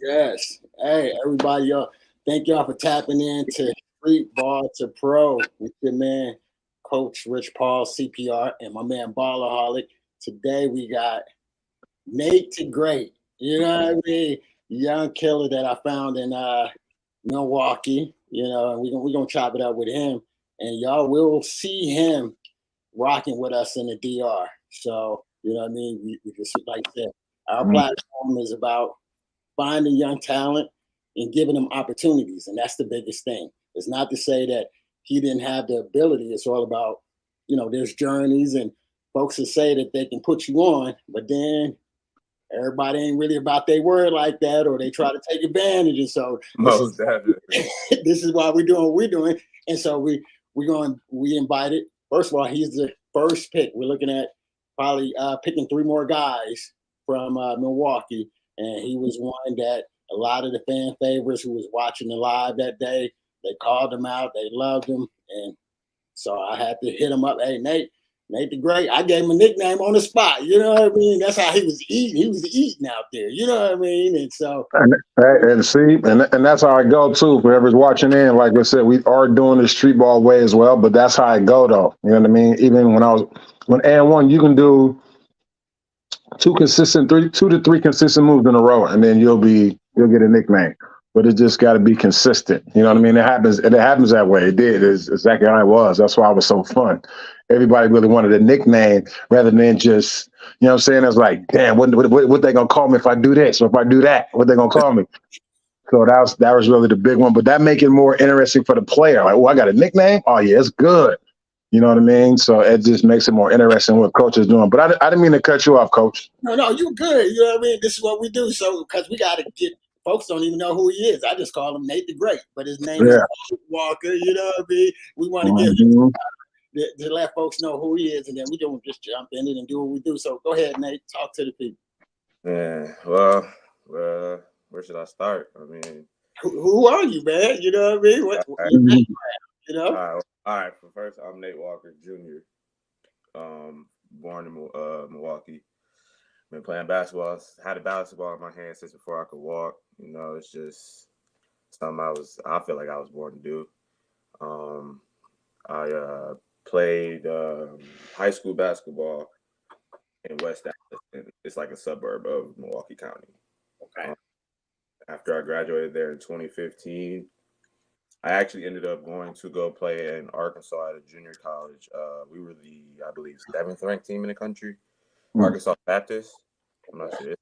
Yes. Hey, everybody, y'all. Thank y'all for tapping in to Streetball to Pro with your man, Coach Rich Paul, CPR, and my man Ballerholic. Today we got Nate to Great. You know what I mean? Young killer that I found in Milwaukee. And we're gonna chop it up with him, and y'all will see him rocking with us in the DR. So you know what I mean. We just like I said, our platform is about finding young talent and giving them opportunities. And that's the biggest thing. It's not to say that he didn't have the ability. It's all about, there's journeys and folks that say that they can put you on, but then everybody ain't really about their word like that, or they try to take advantage. And so Most definitely. this is why we're doing what we're doing. And so we invited, first of all, he's the first pick. We're looking at probably picking three more guys from Milwaukee. And he was one that a lot of the fan favorites who was watching the live that day, they called him out. They loved him. And so I had to hit him up. Hey, Nate the Great. I gave him a nickname on the spot. You know what I mean? That's how he was eating. He was eating out there. You know what I mean? And so. And see, and that's how I go too. Whoever's watching in, like I said, we are doing the street ball way as well, but that's how I go though. You know what I mean? Even when and one, you can do two to three consistent moves in a row, and then you'll get a nickname. But it just got to be consistent. You know what I mean? It happens that way. It did. It's exactly how it was. That's why it was so fun. Everybody really wanted a nickname rather than just, you know what I'm saying? It's like, damn, what they gonna call me if I do this or if I do that? What they gonna call me? So that was really the big one. But that make it more interesting for the player. Like, oh, I got a nickname. Oh yeah, it's good. You know what I mean? So it just makes it more interesting what coach is doing. But I didn't mean to cut you off, coach. No, you good. You know what I mean? This is what we do. So, because we got to get, folks don't even know who he is. I just call him Nate the Great, but his name is Walker. You know what I mean? We want to give him to let folks know who he is, and then we don't just jump in it and do what we do. So go ahead, Nate. Talk to the people. Yeah, well, where should I start? I mean, who are you, man? You know what I mean? What you know? All right. For first, I'm Nate Walker Jr. Born in Milwaukee. Been playing basketball. Had a basketball in my hand since before I could walk. You know, it's just something I feel like I was born to do. I played high school basketball in West Dallas, and it's like a suburb of Milwaukee County. Okay. After I graduated there in 2015, I actually ended up going to go play in Arkansas at a junior college. We were I believe, 7th ranked team in the country. Arkansas Baptist. I'm not sure.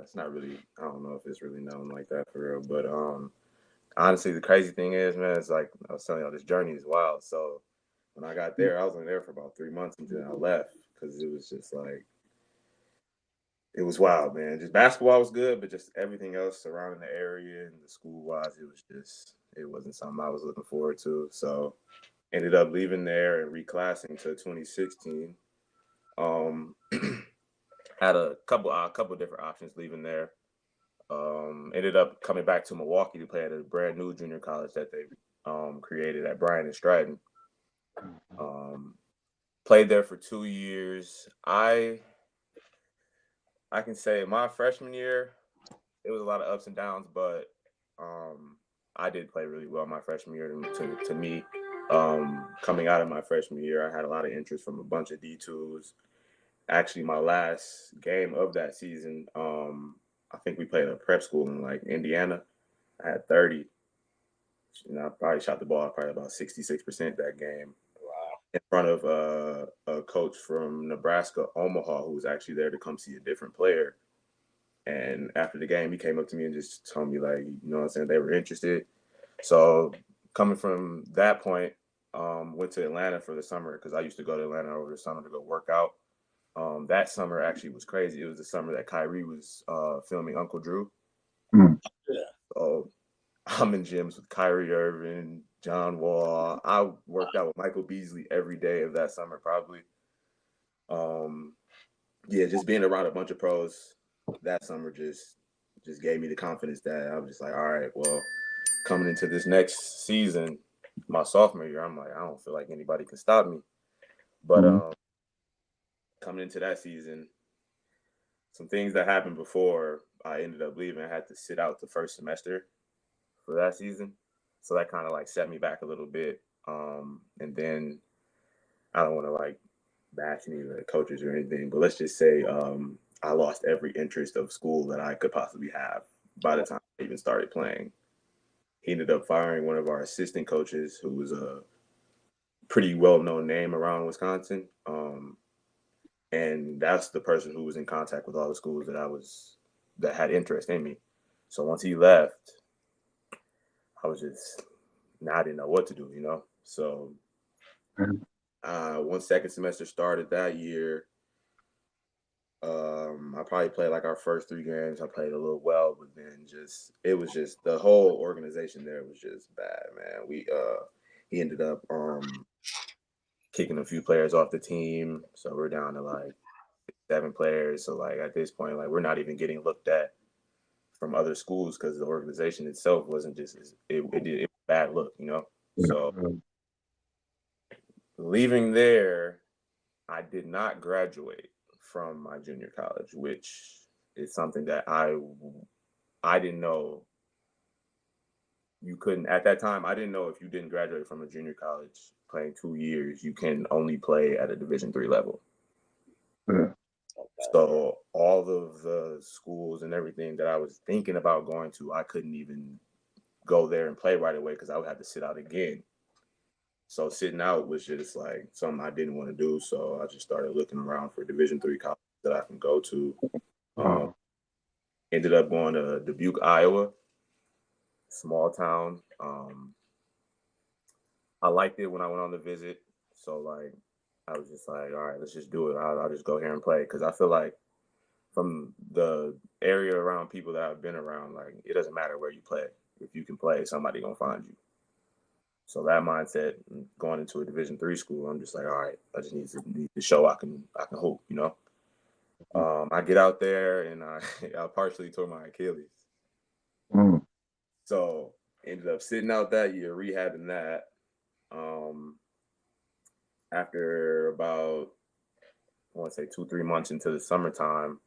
It's not really. I don't know if it's really known like that for real. But honestly, the crazy thing is, man, it's like I was telling y'all, this journey is wild. So when I got there, I was only there for about 3 months until I left because it was just like it was wild, man. Just basketball was good, but just everything else surrounding the area and the school wise, it wasn't something I was looking forward to. So ended up leaving there and reclassing to 2016. Had a couple different options leaving there. Ended up coming back to Milwaukee to play at a brand new junior college that they created at Bryan and Stratton. Played there for 2 years. I can say my freshman year, it was a lot of ups and downs, but I did play really well my freshman year. To me, coming out of my freshman year, I had a lot of interest from a bunch of D2s. Actually, my last game of that season, I think we played a prep school in like Indiana. I had 30. I probably shot the ball probably about 66% that game. Wow. In front of a coach from Nebraska, Omaha, who was actually there to come see a different player. And after the game, he came up to me and just told me, like, you know what I'm saying, they were interested. So coming from that point, went to Atlanta for the summer because I used to go to Atlanta over the summer to go work out. That summer actually was crazy. It was the summer that Kyrie was filming Uncle Drew. Yeah. So I'm in gyms with Kyrie Irving, John Wall. I worked out with Michael Beasley every day of that summer, probably. Just being around a bunch of pros that summer just gave me the confidence that I was just like, all right, well, coming into this next season, my sophomore year, I'm like, I don't feel like anybody can stop me. But coming into that season, some things that happened before I ended up leaving. I had to sit out the first semester for that season. So that kind of like set me back a little bit. And then I don't want to like bash any of the coaches or anything, but let's just say I lost every interest of school that I could possibly have by the time I even started playing. He ended up firing one of our assistant coaches who was a pretty well-known name around Wisconsin. And that's the person who was in contact with all the schools that had interest in me. So once he left, I was just, I didn't know what to do, you know? So once second semester started that year, I probably played like our first 3 games. I played a little well, but then it was just the whole organization there was just bad, man. He ended up kicking a few players off the team, so we're down to like 7 players. So like at this point, like we're not even getting looked at from other schools because the organization itself wasn't just it was a bad look, you know. So leaving there, I did not graduate from my junior college, which is something that I didn't know you couldn't at that time. I didn't know if you didn't graduate from a junior college playing 2 years, you can only play at a Division III level. Yeah. So all of the schools and everything that I was thinking about going to, I couldn't even go there and play right away because I would have to sit out again. So sitting out was just like something I didn't want to do. So I just started looking around for Division III college that I can go to. Ended up going to Dubuque, Iowa, small town. I liked it when I went on the visit. So like I was just like, all right, let's just do it. I'll just go here and play because I feel like from the area around people that I've been around, like it doesn't matter where you play. If you can play, somebody gonna find you. So that mindset, going into a Division III school, I'm just like, all right, I just need to show I can hoop, you know. I get out there and I partially tore my Achilles. So ended up sitting out that year, rehabbing that. After about, I want to say 2-3 months into the summertime,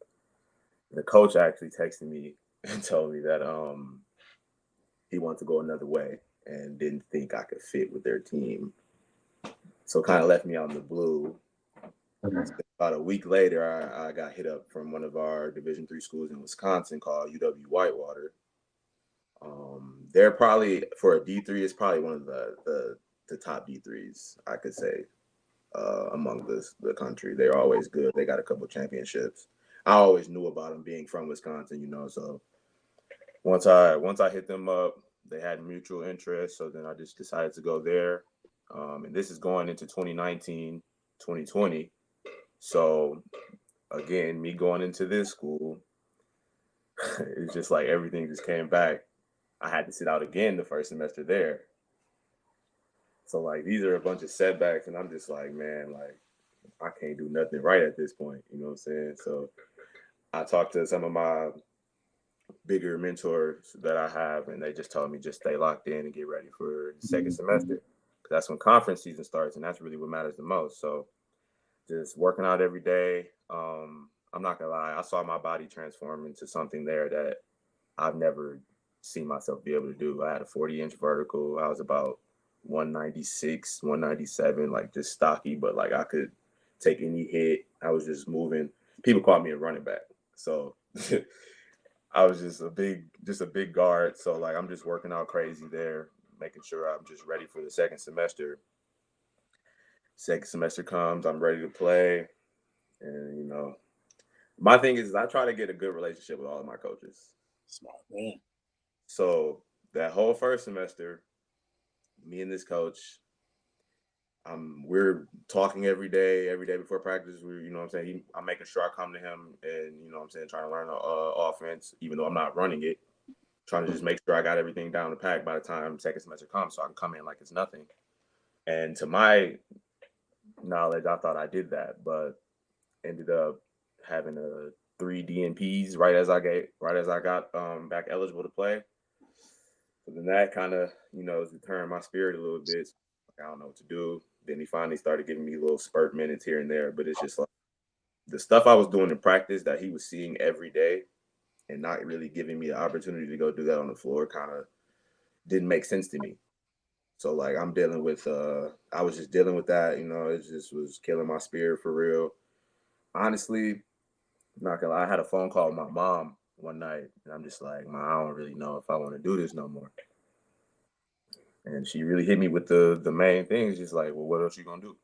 the coach actually texted me and told me that he wanted to go another way and didn't think I could fit with their team. So kind of left me out in the blue. About a week later, I got hit up from one of our Division III schools in Wisconsin called UW-Whitewater. They're probably, for a D3, it's probably one of the top D3s, I could say, among the country. They're always good. They got a couple championships. I always knew about them being from Wisconsin, you know. So once I hit them up, they had mutual interest. So then I just decided to go there. And this is going into 2019, 2020. So again, me going into this school, it's just like everything just came back. I had to sit out again the first semester there. So like these are a bunch of setbacks, and I'm just like, man, like I can't do nothing right at this point. You know what I'm saying? So I talked to some of my bigger mentors that I have, and they just told me just stay locked in and get ready for the second semester. 'Cause that's when conference season starts, and that's really what matters the most. So just working out every day. I'm not gonna lie, I saw my body transform into something there that I've never seen myself be able to do. I had a 40-inch vertical. I was about 196, 197, like just stocky, but like I could take any hit. I was just moving. People called me a running back. So I was just a big guard. So like I'm just working out crazy there, making sure I'm just ready for the second semester. Second semester comes, I'm ready to play. And you know, my thing is I try to get a good relationship with all of my coaches. Smart man. So that whole first semester, me and this coach, we're talking every day before practice. You know what I'm saying? I'm making sure I come to him and, you know what I'm saying, trying to learn the offense, even though I'm not running it, trying to just make sure I got everything down the pack by the time second semester comes so I can come in like it's nothing. And to my knowledge, I thought I did that, but ended up having 3 DNPs right as I got back eligible to play. So then that kind of, you know, deterred my spirit a little bit. Like, I don't know what to do. Then he finally started giving me little spurt minutes here and there, but it's just like the stuff I was doing in practice that he was seeing every day and not really giving me the opportunity to go do that on the floor kind of didn't make sense to me. So like I'm dealing with I was just dealing with that, you know, it just was killing my spirit for real. Honestly, not gonna lie, I had a phone call with my mom one night and I'm just like, Mom, I don't really know if I want to do this no more. And she really hit me with the main thing. She's like, well, what else you gonna do?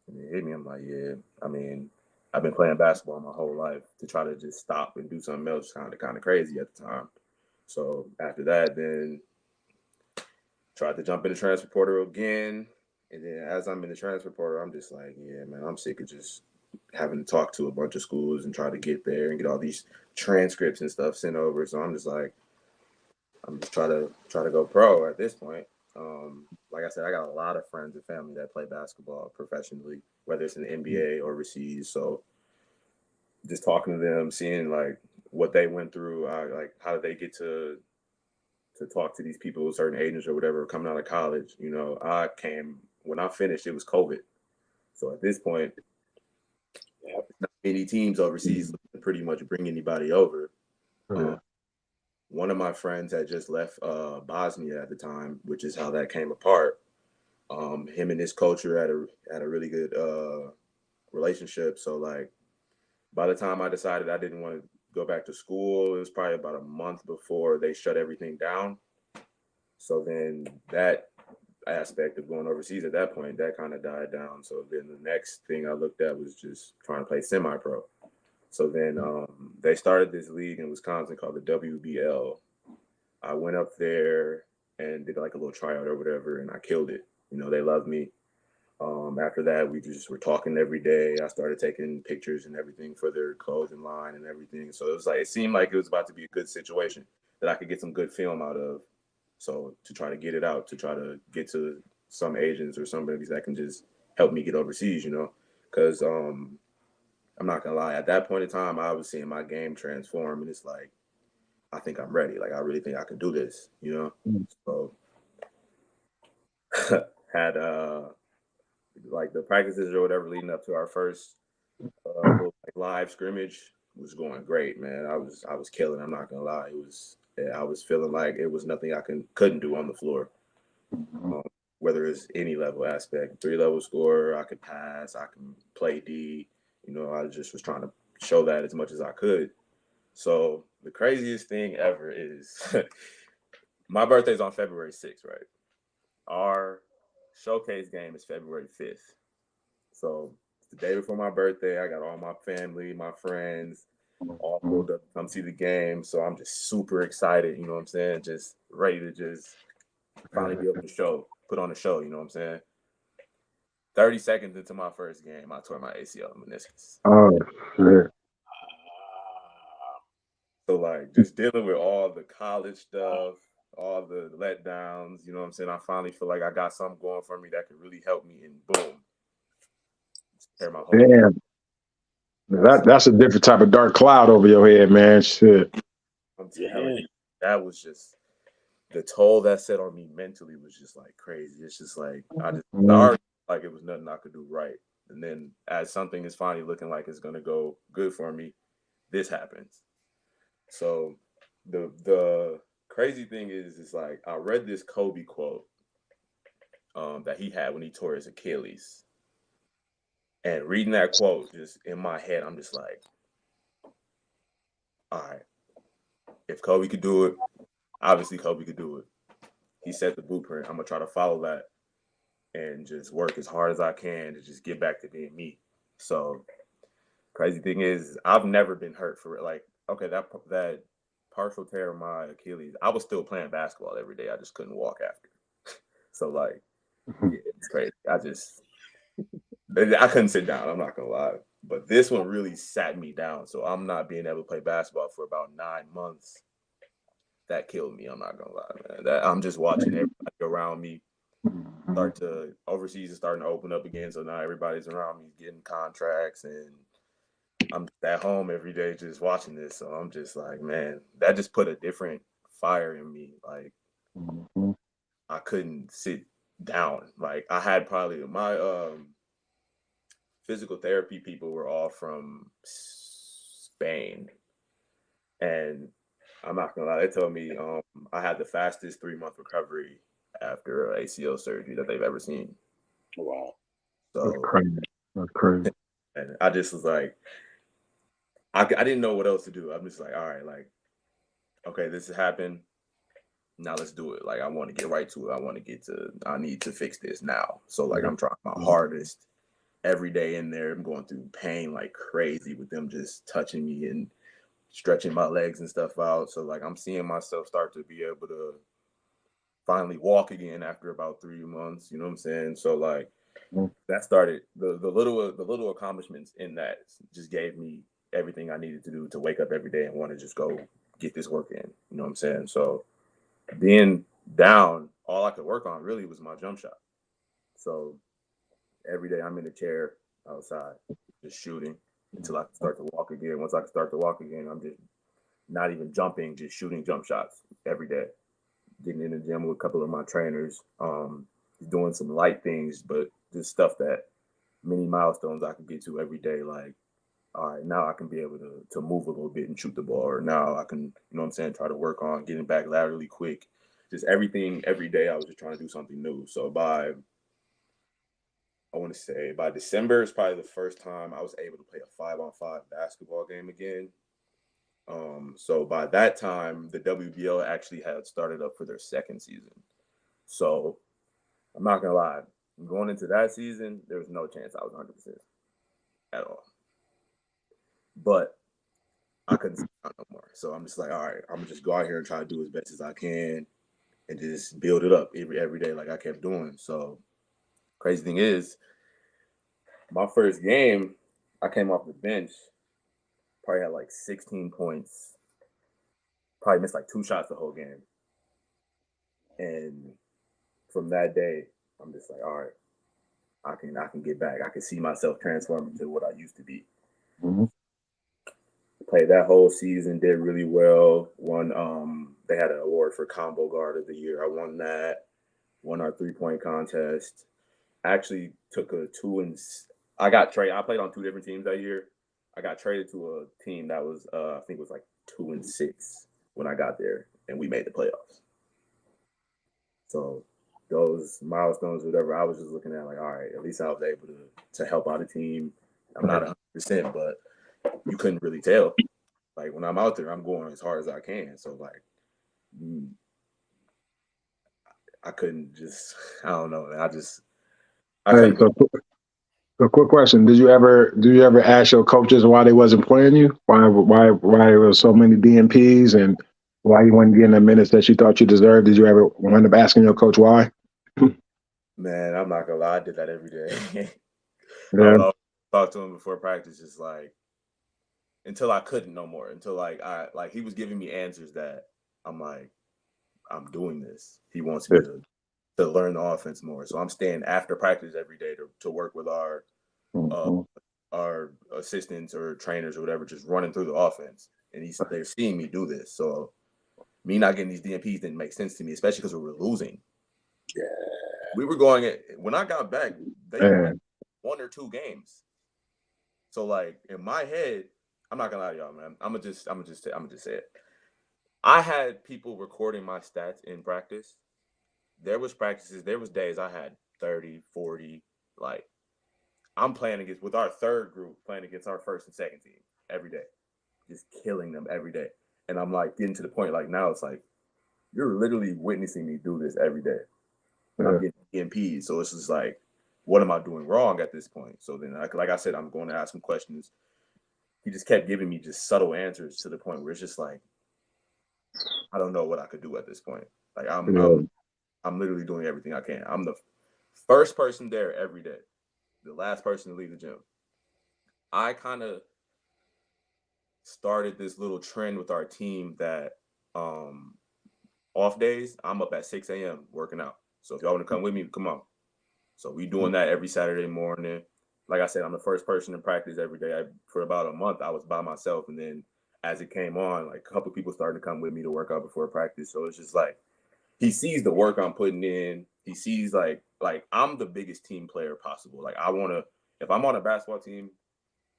And it hit me. I'm like, yeah. I mean, I've been playing basketball my whole life. To try to just stop and do something else kind of crazy at the time. So after that, then tried to jump in the transfer portal again. And then as I'm in the transfer portal, I'm just like, yeah, man, I'm sick of just having to talk to a bunch of schools and try to get there and get all these transcripts and stuff sent over. So I'm just like, I'm just try to go pro at this point. Like I said, I got a lot of friends and family that play basketball professionally, whether it's in the NBA or overseas. So just talking to them, seeing like what they went through, like how did they get to talk to these people, certain agents or whatever, coming out of college. You know, when I finished, it was COVID. So at this point, not many teams overseas pretty much bring anybody over. One of my friends had just left Bosnia at the time, which is how that came apart. Him and his culture had a really good relationship. So like by the time I decided I didn't want to go back to school, it was probably about a month before they shut everything down. So then that aspect of going overseas at that point, that kind of died down. So then the next thing I looked at was just trying to play semi-pro. So then they started this league in Wisconsin called the WBL. I went up there and did like a little tryout or whatever, and I killed it. You know, they loved me. After that, we just were talking every day. I started taking pictures and everything for their clothing line and everything. So it was like, it seemed like it was about to be a good situation that I could get some good film out of. So to try to get it out, to try to get to some agents or somebody that can just help me get overseas, you know, because I'm not gonna lie, at that point in time, I was seeing my game transform, and it's like, I think I'm ready. Like, I really think I can do this, you know? So had like the practices or whatever leading up to our first little like, live scrimmage was going great, man. I was killing. I'm not gonna lie. I was feeling like it was nothing I couldn't do on the floor. Whether it's any level aspect, 3-level scorer, I could pass, I can play D. You know, I just was trying to show that as much as I could. So the craziest thing ever is my birthday's on February 6th, right? Our showcase game is February 5th. So the day before my birthday, I got all my family, my friends, all pulled up to come see the game. So I'm just super excited, you know what I'm saying? Just ready to just finally be able to put on a show, you know what I'm saying? 30 seconds into my first game, I tore my ACL meniscus. Oh, shit. So like just dealing with all the college stuff, all the letdowns, you know what I'm saying? I finally feel like I got something going for me that could really help me, and boom. Tear my whole Damn. That's a different type of dark cloud over your head, man. Shit. I'm telling you, that was just the toll that set on me mentally was just like crazy. It's just like I already like it was nothing I could do right. And then as something is finally looking like it's gonna go good for me, this happens. So the crazy thing is like I read this Kobe quote that he had when he tore his Achilles. And reading that quote just in my head, I'm just like, all right, if Kobe could do it, obviously Kobe could do it. He set the blueprint. I'm gonna try to follow that and just work as hard as I can to just get back to being me. So crazy thing is I've never been hurt for it. Like, okay, that partial tear of my Achilles, I was still playing basketball every day. I just couldn't walk after. So like, yeah, it's crazy. I couldn't sit down. I'm not gonna lie. But this one really sat me down. So I'm not being able to play basketball for about 9 months. That killed me. I'm not gonna lie, man. I'm just watching everybody around me overseas is starting to open up again. So now everybody's around me getting contracts, and I'm at home every day just watching this. So I'm just like, man, that just put a different fire in me. Like I couldn't sit down. Like I had probably my physical therapy people were all from Spain. And I'm not gonna lie, they told me I had the fastest 3-month recovery after ACL surgery that they've ever seen. Wow. So That's crazy. That's crazy. And I just was like, I didn't know what else to do. I'm just like, all right, like, okay, this has happened. Now let's do it. Like, I want to get right to it. I need to fix this now. So like, I'm trying my hardest every day in there. I'm going through pain like crazy with them just touching me and stretching my legs and stuff out. So like, I'm seeing myself start to be able to finally walk again after about 3 months. You know what I'm saying? So like, that started the little accomplishments in that just gave me everything I needed to do to wake up every day and want to just go get this work in. You know what I'm saying? So being down, all I could work on really was my jump shot. So every day I'm in the chair outside, just shooting until I can start to walk again. Once I can start to walk again, I'm just not even jumping, just shooting jump shots every day. Getting in the gym with a couple of my trainers, doing some light things, but just stuff that many milestones I can get to every day. Like, all right, now I can be able to move a little bit and shoot the ball, or now I can, you know what I'm saying, try to work on getting back laterally quick. Just everything, every day I was just trying to do something new. So by December is probably the first time I was able to play a 5-on-5 basketball game again. So by that time, the WBL actually had started up for their second season. So I'm not gonna lie, going into that season, there was no chance I was 100% at all. But I couldn't sit down no more. So I'm just like, all right, I'm gonna just go out here and try to do as best as I can and just build it up every day like I kept doing. So crazy thing is, my first game, I came off the bench, probably had like 16 points, probably missed like 2 shots the whole game. And from that day, I'm just like, all right, I can get back. I can see myself transforming to what I used to be. Mm-hmm. Played that whole season, did really well. Won. They had an award for Combo Guard of the Year. I won that. Won our 3-point contest. Actually took a 2 and I got traded. I played on 2 different teams that year. I got traded to a team that was I think it was like 2 and 6 when I got there, and we made the playoffs. So those milestones, whatever, I was just looking at like, all right, at least I was able to help out a team. I'm not 100%, but you couldn't really tell. Like when I'm out there, I'm going as hard as I can. So like, I couldn't just, I don't know. Hey, so quick question: Did you ever ask your coaches why they wasn't playing you? Why there were so many DNPs and why you weren't getting the minutes that you thought you deserved? Did you ever wind up asking your coach why? Man, I'm not gonna lie, I did that every day. Yeah. I would talk to him before practice, just like until I couldn't no more. Until like he was giving me answers that I'm like, I'm doing this. He wants me to learn the offense more. So I'm staying after practice every day to work with our assistants or trainers or whatever, just running through the offense. And they're seeing me do this. So me not getting these DNPs didn't make sense to me, especially because we were losing. Yeah. We were going when I got back, they won 1 or 2 games. So like in my head, I'm not gonna lie to y'all, man. I'm gonna just say it. I had people recording my stats in practice. There was days I had 30, 40, like I'm playing with our third group, playing against our first and second team every day, just killing them every day. And I'm like getting to the point, like now it's like, you're literally witnessing me do this every day. And I'm getting MPs. So it's just like, what am I doing wrong at this point? So then, like I said, I'm going to ask him questions. He just kept giving me just subtle answers to the point where it's just like, I don't know what I could do at this point. Like I'm literally doing everything I can. I'm the first person there every day, the last person to leave the gym. I kind of started this little trend with our team that off days, I'm up at 6 a.m. working out. So if y'all want to come with me, come on. So we doing that every Saturday morning. Like I said, I'm the first person in practice every day. For about a month, I was by myself. And then as it came on, like a couple people started to come with me to work out before practice. So it's just like, he sees the work I'm putting in. He sees like I'm the biggest team player possible. Like I want to if I'm on a basketball team,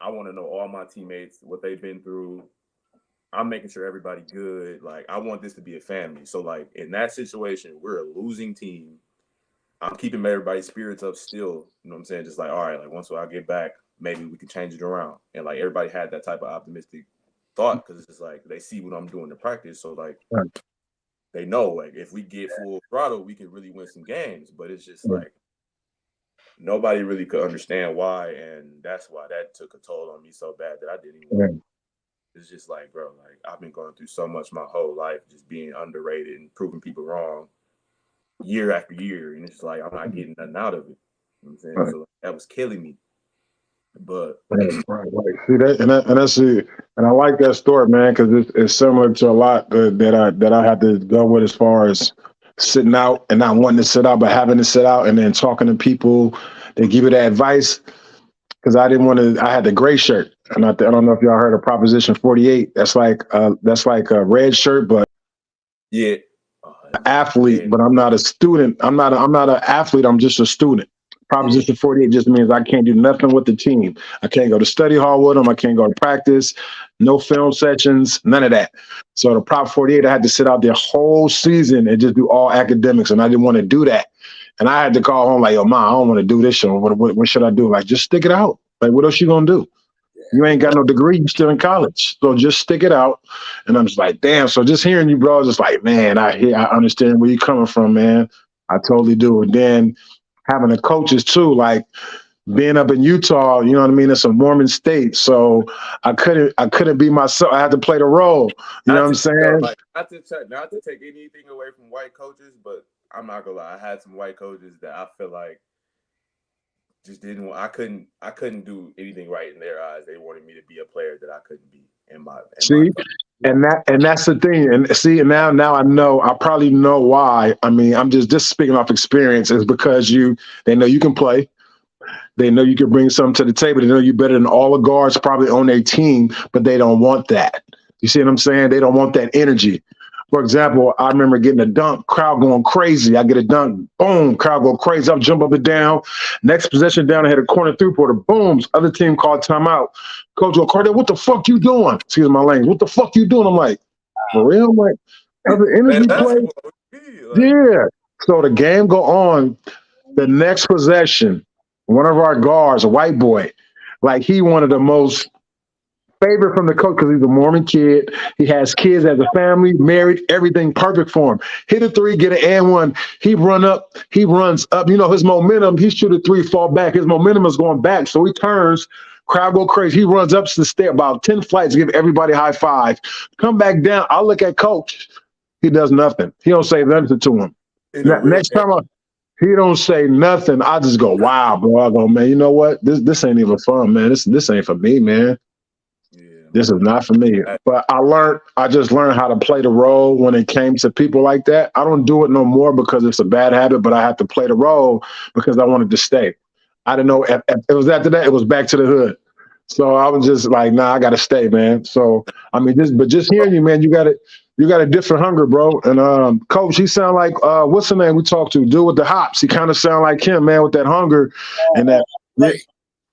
I want to know all my teammates, what they've been through. I'm making sure everybody good. Like, I want this to be a family. So, like, in that situation, we're a losing team. I'm keeping everybody's spirits up still. You know what I'm saying? Just like, all right, like, once I get back, maybe we can change it around. And, like, everybody had that type of optimistic thought because it's just like they see what I'm doing in practice. So, like, they know, like, if we get full throttle, we can really win some games. But it's just like nobody really could understand why. And that's why that took a toll on me so bad that I didn't even. It's just like, bro, like, I've been going through so much my whole life, just being underrated and proving people wrong year after year. And it's like, I'm not getting nothing out of it. You know what I'm saying? So that was killing me. But right. See that, and that's it. And I like that story, man, because it's similar to a lot that I had to go with as far as sitting out and not wanting to sit out, but having to sit out and then talking to people. They give you that advice because I didn't want to. I had the gray shirt, and I don't know if y'all heard of Proposition 48. That's like a red shirt, but yeah, athlete. But I'm not a student. I'm not an athlete. I'm just a student. Proposition 48 just means I can't do nothing with the team. I can't go to study hall with them. I can't go to practice, no film sessions, none of that. So the Prop 48, I had to sit out the whole season and just do all academics, and I didn't want to do that. And I had to call home like, yo, Ma, I don't want to do this show. What should I do? Like, just stick it out. Like, what else you gonna do? You ain't got no degree. You still in college. So just stick it out. And I'm just like, damn. So just hearing you, bro, just like, man, I understand where you're coming from, man. I totally do. And then having the coaches too, like being up in Utah, you know what I mean? It's a Mormon state. So I couldn't be myself. I had to play the role. You know what I'm saying? Like, not to take anything away from white coaches, but I'm not gonna lie. I had some white coaches that I feel like just didn't. I couldn't do anything right in their eyes. They wanted me to be a player that I couldn't be in my. And that's the thing. And see, now I know. I probably know why. I mean, I'm just speaking off experience. Is because they know you can play. They know you can bring something to the table. They know you're better than all the guards probably on their team, but they don't want that. You see what I'm saying? They don't want that energy. For example, I remember getting a dunk, crowd going crazy. I get a dunk, boom, crowd go crazy. I jump up and down. Next possession down, I hit a corner three-pointer, booms. Other team called timeout. Coach O'Carter, what the fuck you doing? Excuse my language. What the fuck you doing? I'm like, for real? I'm like, other energy play? Yeah. So the game go on. The next possession, one of our guards, a white boy, like he one of the most favorite from the coach because he's a Mormon kid. He has kids as a family, married, everything perfect for him. Hit a three, get an and one. He runs up. You know, his momentum, he shoot a three, fall back. His momentum is going back. So he turns, crowd go crazy. He runs up the stair about 10 flights, give everybody a high five. Come back down. I look at coach. He does nothing. He don't say nothing to him. Next time he don't say nothing. I just go, wow, bro. I go, man, you know what? This ain't even fun, man. This ain't for me, man. This is not for me. But I just learned how to play the role when it came to people like that. I don't do it no more because it's a bad habit, but I have to play the role because I wanted to stay. I didn't know if it was after that, it was back to the hood. So I was just like, nah, I gotta stay, man. So I mean, just hearing you, man, you got a different hunger, bro. And coach, he sound like what's the name we talked to? Dude with the hops. He kind of sound like him, man, with that hunger and that.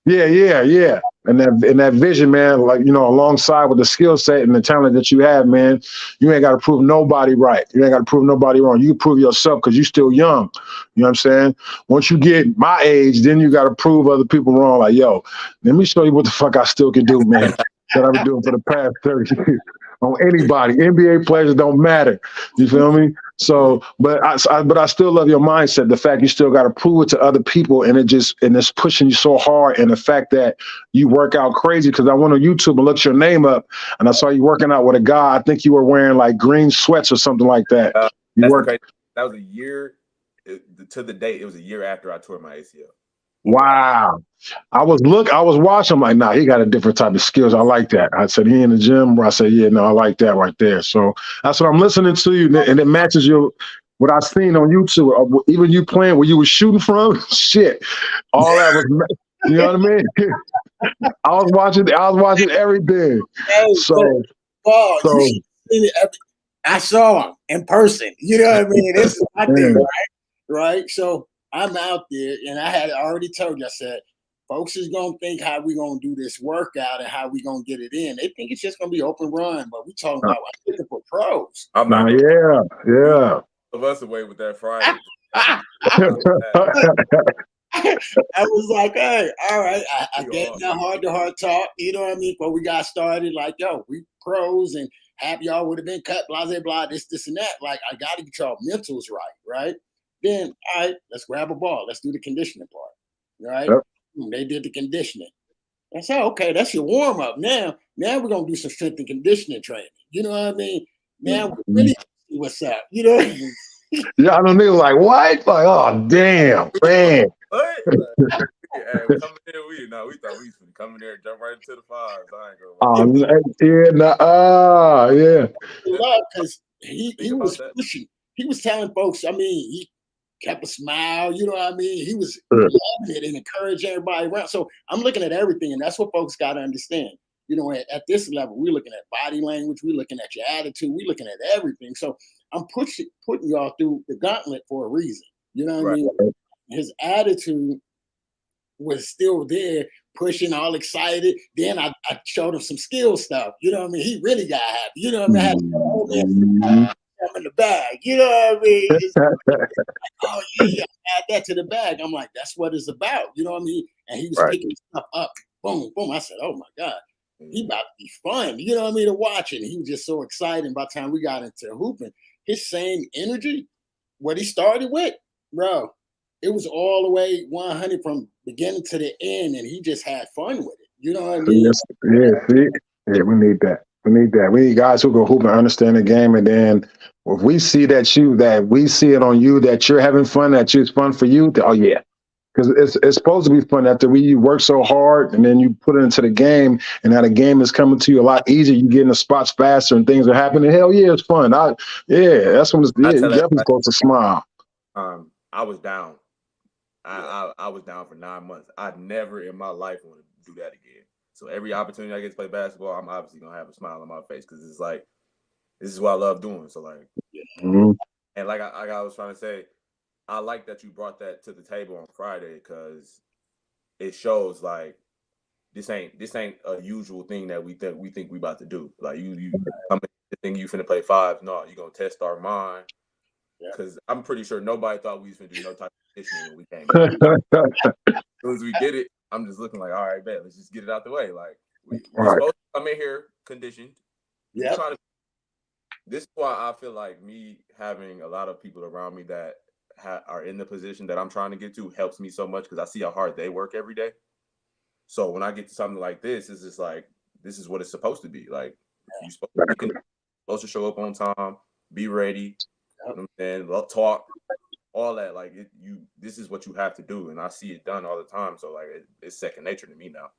Yeah. And that vision, man, like, you know, alongside with the skill set and the talent that you have, man, you ain't got to prove nobody right. You ain't got to prove nobody wrong. You can prove yourself because you're still young. You know what I'm saying? Once you get my age, then you got to prove other people wrong. Like, yo, let me show you what the fuck I still can do, man, that I've been doing for the past 30 years. On anybody. NBA players don't matter. You feel me? So, but I still love your mindset. The fact you still got to prove it to other people, and it's pushing you so hard. And the fact that you work out crazy, because I went on YouTube and looked your name up, and I saw you working out with a guy. I think you were wearing like green sweats or something like that. That was a year to the date. It was a year after I tore my ACL. Wow. I was watching. I'm like, nah, he got a different type of skills. I like that. I said, he in the gym. I said, yeah, no, I like that right there. So that's what I'm listening to you. And it matches what I seen on YouTube. Even you playing where you were shooting from. Shit. All that was, you know what I mean? I was watching everything. I saw him in person. You know what I mean? This is my thing, right? So I'm out there, and I had already told you, I said, folks is gonna think how we gonna do this workout and how we gonna get it in. They think it's just gonna be open run, but we talking about looking for pros. I'm Nah, not yeah. of us away with that Friday. I was like, hey, all right. I You gave are. that heart-to-heart talk. You know what I mean? Before we got started, like, yo, we pros and happy y'all would have been cut, blah, blah, blah, this, and that. Like, I got to get y'all mentals right? Then, all right, let's grab a ball. Let's do the conditioning part, right? Yep. They did the conditioning. I said, okay, that's your warm-up. Now we're going to do some strength and conditioning training. You know what I mean? Now we really see what's up. You know what I mean? Yeah, I know niggas like, what? Like, oh, damn, man. What? Hey, coming in, we thought we was gonna come in there and jump right into the fives. I ain't gonna lie. Yeah. Because he was that. pushing. He was telling folks, I mean, he kept a smile, you know what I mean? He was loving it and encouraging everybody around. So I'm looking at everything, and that's what folks got to understand. You know, at this level, we're looking at body language, we're looking at your attitude, we're looking at everything. So I'm putting y'all through the gauntlet for a reason. You know what I mean? His attitude was still there, pushing, all excited. Then I showed him some skill stuff. You know what I mean? He really got happy. You know what I mean? I had him in the bag. You know what I mean? Oh yeah, add that to the bag. I'm like, that's what it's about. You know what I mean? And he was picking stuff up. Boom, boom. I said, oh my God, he about to be fun. You know what I mean? To watch it. And he was just so excited. By the time we got into hooping, his same energy, what he started with, bro, it was all the way 100 from beginning to the end, and he just had fun with it. You know what I mean? Yeah, we need that. We need guys who can hoop and understand the game. And then if we see that we see it on you, that you're having fun, that it's fun for you, oh yeah. Because it's supposed to be fun after you work so hard and then you put it into the game, and now the game is coming to you a lot easier. You get in the spots faster and things are happening. Hell yeah, it's fun. That's when you're definitely supposed to smile. I was down. I was down for 9 months. I'd never in my life want to do that again. So every opportunity I get to play basketball, I'm obviously gonna have a smile on my face because it's like this is what I love doing. So like, and like I was trying to say, I like that you brought that to the table on Friday because it shows like this ain't a usual thing that we think we about to do. Like you come in think you finna play fives. No, you're gonna test our mind. Because I'm pretty sure nobody thought we was gonna do no type of conditioning when we came in. As soon as we did it, I'm just looking like, all right, bet, let's just get it out the way. Like we're supposed to come in here conditioned. Yeah. This is why I feel like me having a lot of people around me that are in the position that I'm trying to get to helps me so much because I see how hard they work every day. So when I get to something like this, it's just like this is what it's supposed to be. Like you're supposed to show up on time, be ready. You know what I'm saying? Talk, all that. Like this is what you have to do, and I see it done all the time. So like, it's second nature to me now.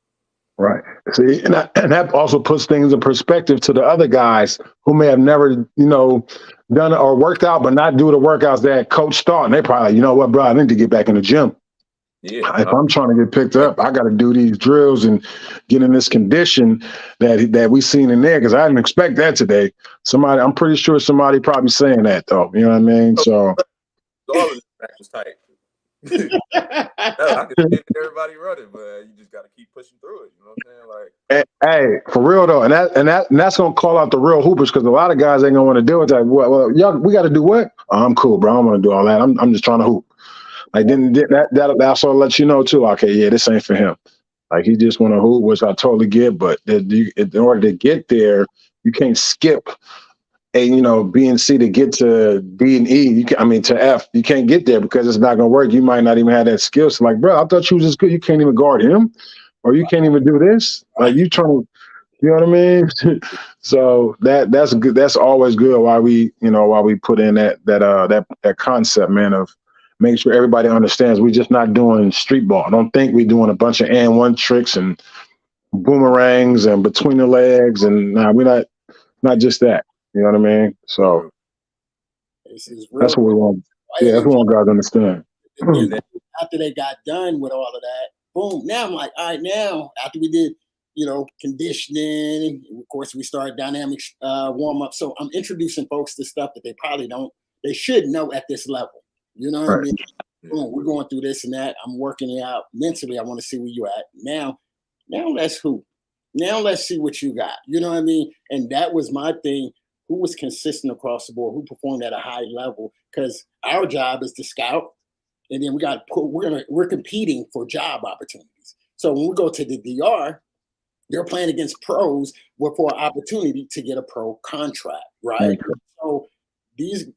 Right. See, and that also puts things in perspective to the other guys who may have never, done it or worked out, but not do the workouts that coach taught. And they probably, like, you know what, bro, I need to get back in the gym. Yeah. If I'm trying to get picked up, I got to do these drills and get in this condition that we seen in there because I didn't expect that today. I'm pretty sure somebody probably saying that though. You know what I mean? So all of this back was tight. I can see everybody running, but you just got to keep pushing through it. You know what I'm saying? Like, hey, for real though, and that's gonna call out the real hoopers because a lot of guys ain't gonna want to do it. Like, well, y'all, we got to do what? Oh, I'm cool, bro. I don't want to do all that. I'm just trying to hoop. Like then that also lets you know too. Okay, yeah, this ain't for him. Like he just want to hoop, which I totally get. But in order to get there, you can't skip B and C to get to D and E. To F. You can't get there because it's not gonna work. You might not even have that skill. So like, bro, I thought you was just good. You can't even guard him, or you can't even do this. Like you trying to, you know what I mean? So that's good. That's always good. Why we put in that concept, man, of make sure everybody understands we're just not doing street ball. Don't think we're doing a bunch of and one tricks and boomerangs and between the legs and we're not just that. You know what I mean? So that's what we want. Yeah, that's what we want guys to understand. After they got done with all of that, boom. Now I'm like, all right, now after we did, conditioning, of course we started dynamics warm up. So I'm introducing folks to stuff that they should know at this level. You know what I mean? Boom, we're going through this and that. I'm working it out mentally. I want to see where you at. Now let's hoop. Now let's see what you got. You know what I mean? And that was my thing. Who was consistent across the board? Who performed at a high level? Because our job is to scout, and then we're competing for job opportunities. So when we go to the DR, they're playing against pros for an opportunity to get a pro contract, right? So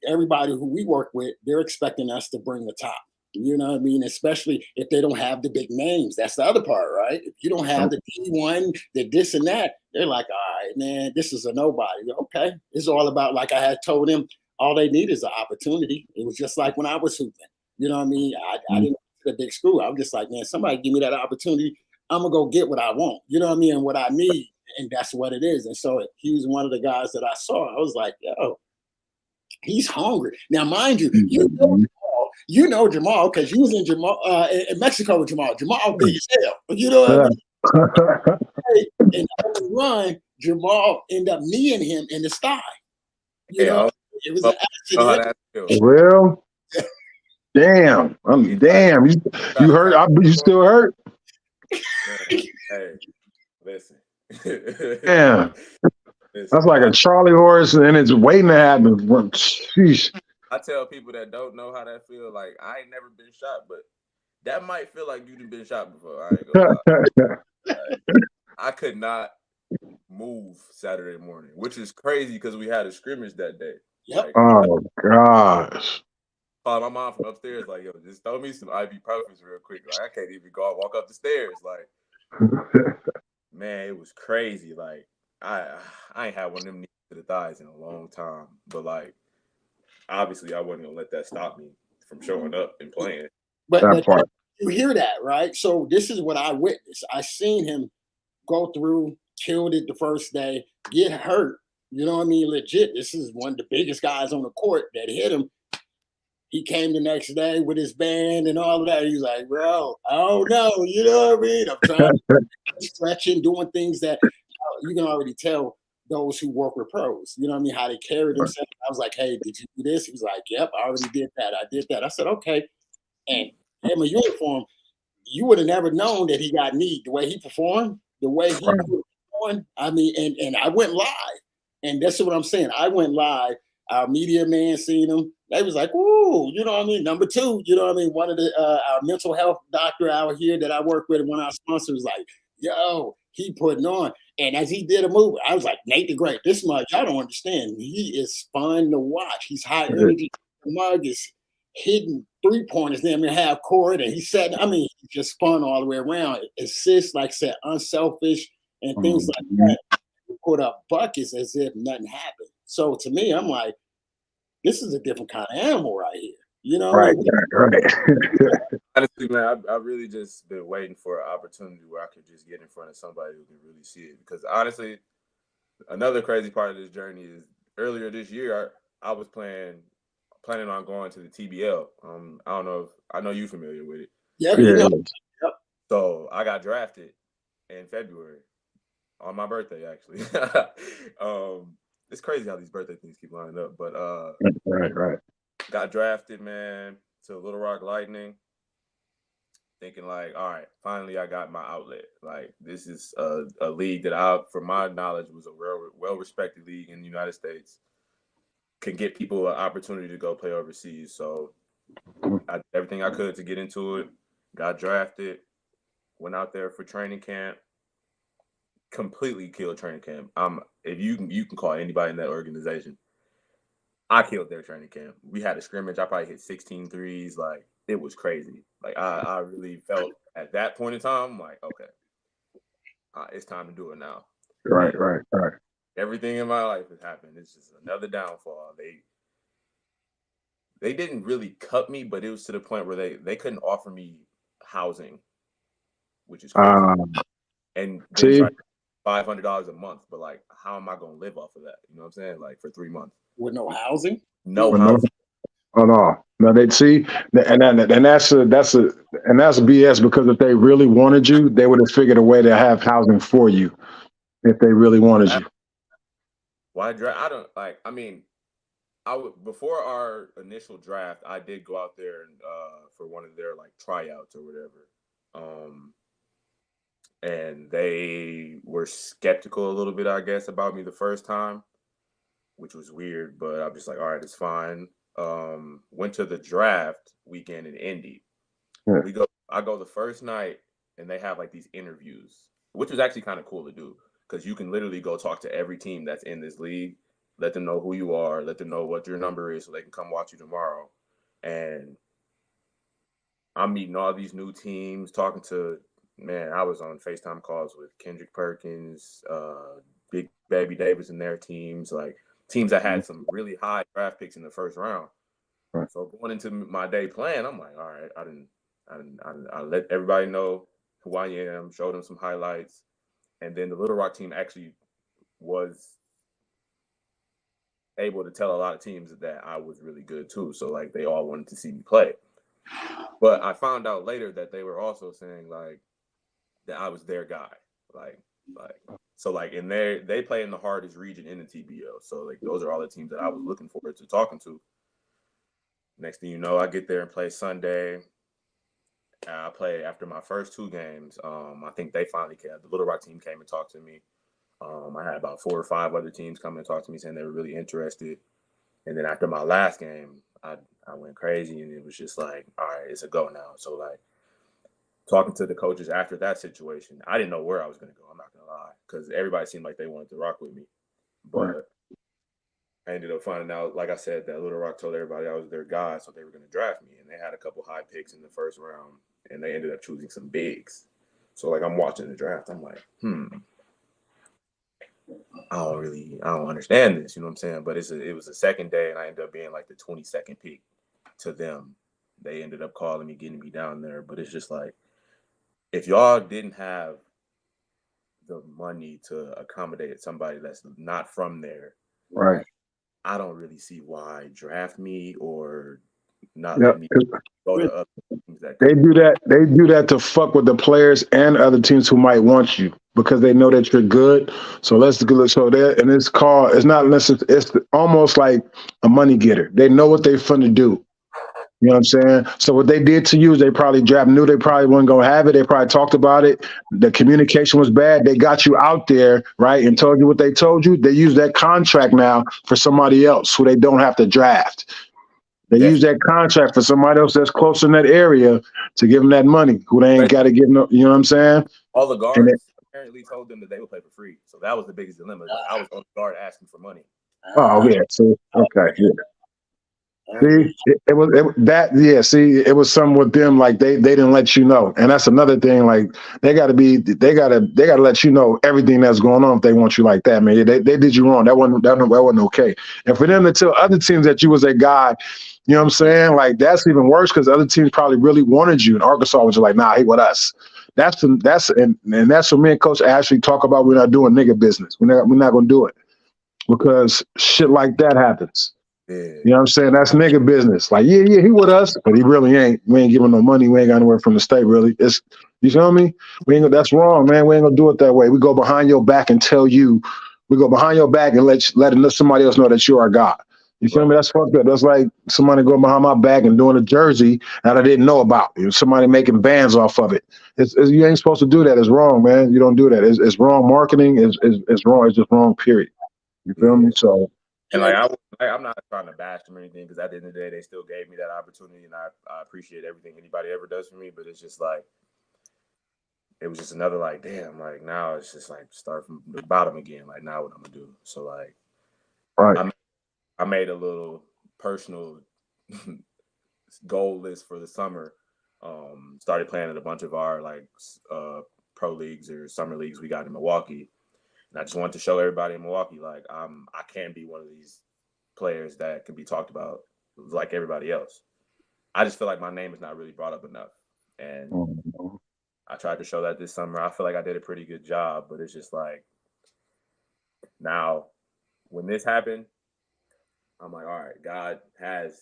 everybody who we work with, they're expecting us to bring the top. You know what I mean? Especially if they don't have the big names. That's the other part, right? If you don't have the D1, the this and that, they're like, all right, man, this is a nobody. Okay. It's all about, like I had told them, all they need is an opportunity. It was just like when I was hooping. You know what I mean? I didn't get a big screw. I was just like, man, somebody give me that opportunity. I'm going to go get what I want. You know what I mean? And what I need. And that's what it is. And so he was one of the guys that I saw. I was like, yo, he's hungry. Now, mind you, you know Jamal because you was in Mexico with Jamal. Jamal big as hell. You know what I mean? In the run, Jamal ended up kneeing him in the thigh. You know, it was an accident. Well, damn. Damn. You hurt? You still hurt? Hey, listen. Damn. That's like a Charlie horse and it's waiting to happen. Sheesh. I tell people that don't know how that feel, like I ain't never been shot, but that might feel like you've been shot before. I ain't gonna lie. Like, I could not move Saturday morning, which is crazy because we had a scrimmage that day. Yep. Like, oh gosh. Called my mom from upstairs, like, yo, just throw me some ibuprofen real quick. Like, I can't even go out, walk up the stairs. Like, man, it was crazy. Like, I ain't had one of them knees to the thighs in a long time. But like, obviously, I wasn't gonna let that stop me from showing up and playing. But you hear that, right? So this is what I witnessed. I seen him go through, killed it the first day, get hurt. You know what I mean? Legit. This is one of the biggest guys on the court that hit him. He came the next day with his band and all of that. He's like, bro, I don't know. You know what I mean? I'm trying to stretching, doing things that you can already tell those who work with pros. You know what I mean? How they carry themselves. I was like, hey, did you do this? He was like, yep, I already did that. I did that. I said, okay. And in my uniform, you would have never known that he got kneed the way he performed, the way he performed. I mean, and I went live. And that's what I'm saying. I went live. Our media man seen him. They was like, ooh, you know what I mean? Number two, you know what I mean? One of the our mental health doctor out here that I work with, one of our sponsors was like, yo, he putting on. And as he did a move, I was like, Nate the Great, this mug, y'all don't understand. He is fun to watch. He's high energy. The mug is hitting 3-pointers, damn near half court. And he's setting, I mean, he's just fun all the way around. Assists, like I said, unselfish and things like that. He put up buckets as if nothing happened. So to me, I'm like, this is a different kind of animal right here. You know? Right. Honestly, man, I really just been waiting for an opportunity where I could just get in front of somebody who can really see it. Because honestly, another crazy part of this journey is earlier this year, I was planning on going to the TBL. I don't know I know you're familiar with it. Yeah. So I got drafted in February on my birthday, actually. It's crazy how these birthday things keep lining up. But right. Got drafted, man, to Little Rock Lightning. Thinking like, all right, finally I got my outlet. Like, this is a league that from my knowledge, was a well-respected league in the United States. Can get people an opportunity to go play overseas. So I did everything I could to get into it. Got drafted. Went out there for training camp. Completely killed training camp. If you can call anybody in that organization, I killed their training camp. We had a scrimmage. I probably hit 16 threes. Like, it was crazy. Like, I really felt at that point in time, like, okay, it's time to do it now. Right. Everything in my life has happened. It's just another downfall. They didn't really cut me, but it was to the point where they couldn't offer me housing, which is crazy. And they tried $500 a month, but like, how am I gonna live off of that? You know what I'm saying? Like, for 3 months with no housing. No housing. Oh no! No, they'd see, and that's BS, because if they really wanted you, they would have figured a way to have housing for you. If they really wanted you, why draft? I don't like. I mean, before our initial draft, I did go out there and for one of their like tryouts or whatever. And they were skeptical a little bit, I guess, about me the first time, which was weird, but I'm just like, all right, it's fine. Went to the draft weekend in Indy. Yeah. I go the first night and they have like these interviews, which was actually kind of cool to do because you can literally go talk to every team that's in this league, let them know who you are, let them know what your number is so they can come watch you tomorrow. And I'm meeting all these new teams, talking to, man, I was on FaceTime calls with Kendrick Perkins, Big Baby Davis and their teams, like teams that had some really high draft picks in the first round. Right. So going into my day plan, I'm like, all right, I let everybody know who I am, showed them some highlights. And then the Little Rock team actually was able to tell a lot of teams that I was really good too. So like they all wanted to see me play. But I found out later that they were also saying like that I was their guy. And they play in the hardest region in the TBO. So like those are all the teams that I was looking forward to talking to. Next thing you know, I get there and play Sunday. I play after my first 2 games. I think they finally came. The Little Rock team came and talked to me. I had about 4 or 5 other teams come and talk to me saying they were really interested. And then after my last game, I went crazy and it was just like, all right, it's a go now. So like talking to the coaches after that situation, I didn't know where I was going to go. I'm not going to lie, because everybody seemed like they wanted to rock with me. But Right. I ended up finding out, like I said, that Little Rock told everybody I was their guy, so they were going to draft me. And they had a couple high picks in the first round, and they ended up choosing some bigs. So like I'm watching the draft, I'm like, I don't understand this, you know what I'm saying? But it was the second day, and I ended up being like the 22nd pick to them. They ended up calling me, getting me down there. But it's just like, if y'all didn't have the money to accommodate somebody that's not from there, Right. I don't really see why draft me or not Yep. let me go to other teams that They do that. They do that to fuck with the players and other teams who might want you because they know that you're good. So let's go. So there, and it's called. It's not less. It's almost like a money getter. They know what they're finna do. You know what I'm saying? So what they did to you is they probably knew they probably weren't gonna have it. They probably talked about it. The communication was bad. They got you out there, right, and told you what they told you. They use that contract now for somebody else who they don't have to draft. They use that contract for somebody else that's close in that area to give them that money, who they ain't got to give no. You know what I'm saying? All the guards apparently told them that they would play for free. So that was the biggest dilemma. Like, I was on the guard asking for money. Oh yeah. So okay. Yeah. See, it was something with them, like they didn't let you know. And that's another thing, like they gotta let you know everything that's going on if they want you like that, man. They did you wrong. That wasn't okay. And for them to tell other teams that you was a guy, you know what I'm saying? Like that's even worse because other teams probably really wanted you. And Arkansas was just like, nah, he with us. That's what me and Coach Ashley talk about. We're not doing nigga business. We're not gonna do it because shit like that happens. Yeah. You know what I'm saying? That's nigga business. Like, yeah, he with us, but he really ain't. We ain't giving no money. We ain't got anywhere from the state, really. You feel me? That's wrong, man. We ain't gonna do it that way. We go behind your back and tell you. We go behind your back and let somebody else know that you are God. You feel me? That's fucked up. That's like somebody going behind my back and doing a jersey that I didn't know about. Somebody making bands off of it. You ain't supposed to do that. It's wrong, man. You don't do that. It's wrong marketing. It's wrong. It's just wrong, period. You feel me? So. And I'm not trying to bash them or anything, because at the end of the day, they still gave me that opportunity, and I appreciate everything anybody ever does for me. But it's just like, it was just another like, damn, like now it's just like start from the bottom again. Like now what I'm gonna do? So like, Right. I made a little personal goal list for the summer. Started playing at a bunch of our like pro leagues or summer leagues we got in Milwaukee. And I just wanted to show everybody in Milwaukee, like, I can be one of these players that can be talked about like everybody else. I just feel like my name is not really brought up enough. And I tried to show that this summer. I feel like I did a pretty good job, but it's just like, now when this happened, I'm like, all right, God has,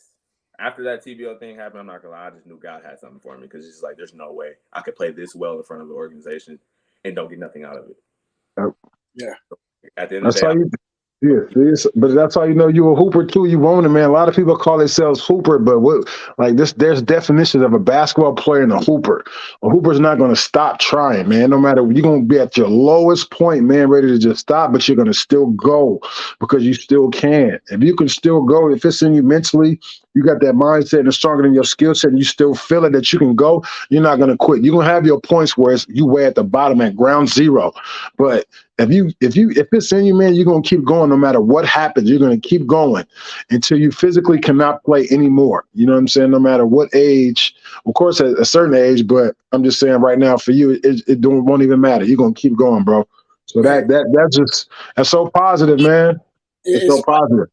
after that TBO thing happened, I'm not gonna lie, I just knew God had something for me, because it's just like, there's no way I could play this well in front of the organization and don't get nothing out of it. Yep. Yeah. At the end of the day, Yeah, but that's how you know you a hooper too. You own it, man. A lot of people call themselves hooper, but what like this? There's definitions of a basketball player and a hooper. A hooper's not going to stop trying, man. No matter you're going to be at your lowest point, man, ready to just stop, but you're going to still go because you still can. If you can still go, if it's in you mentally, you got that mindset and it's stronger than your skill set, and you still feel it that you can go. You're not going to quit. You're going to have your points where it's you way at the bottom at ground zero, but if it's in you, man, you're gonna keep going no matter what happens. You're gonna keep going until you physically cannot play anymore. You know what I'm saying? No matter what age, of course, at a certain age, but I'm just saying right now for you, it won't even matter. You're gonna keep going, bro. So that's so positive, man. It's so It's positive.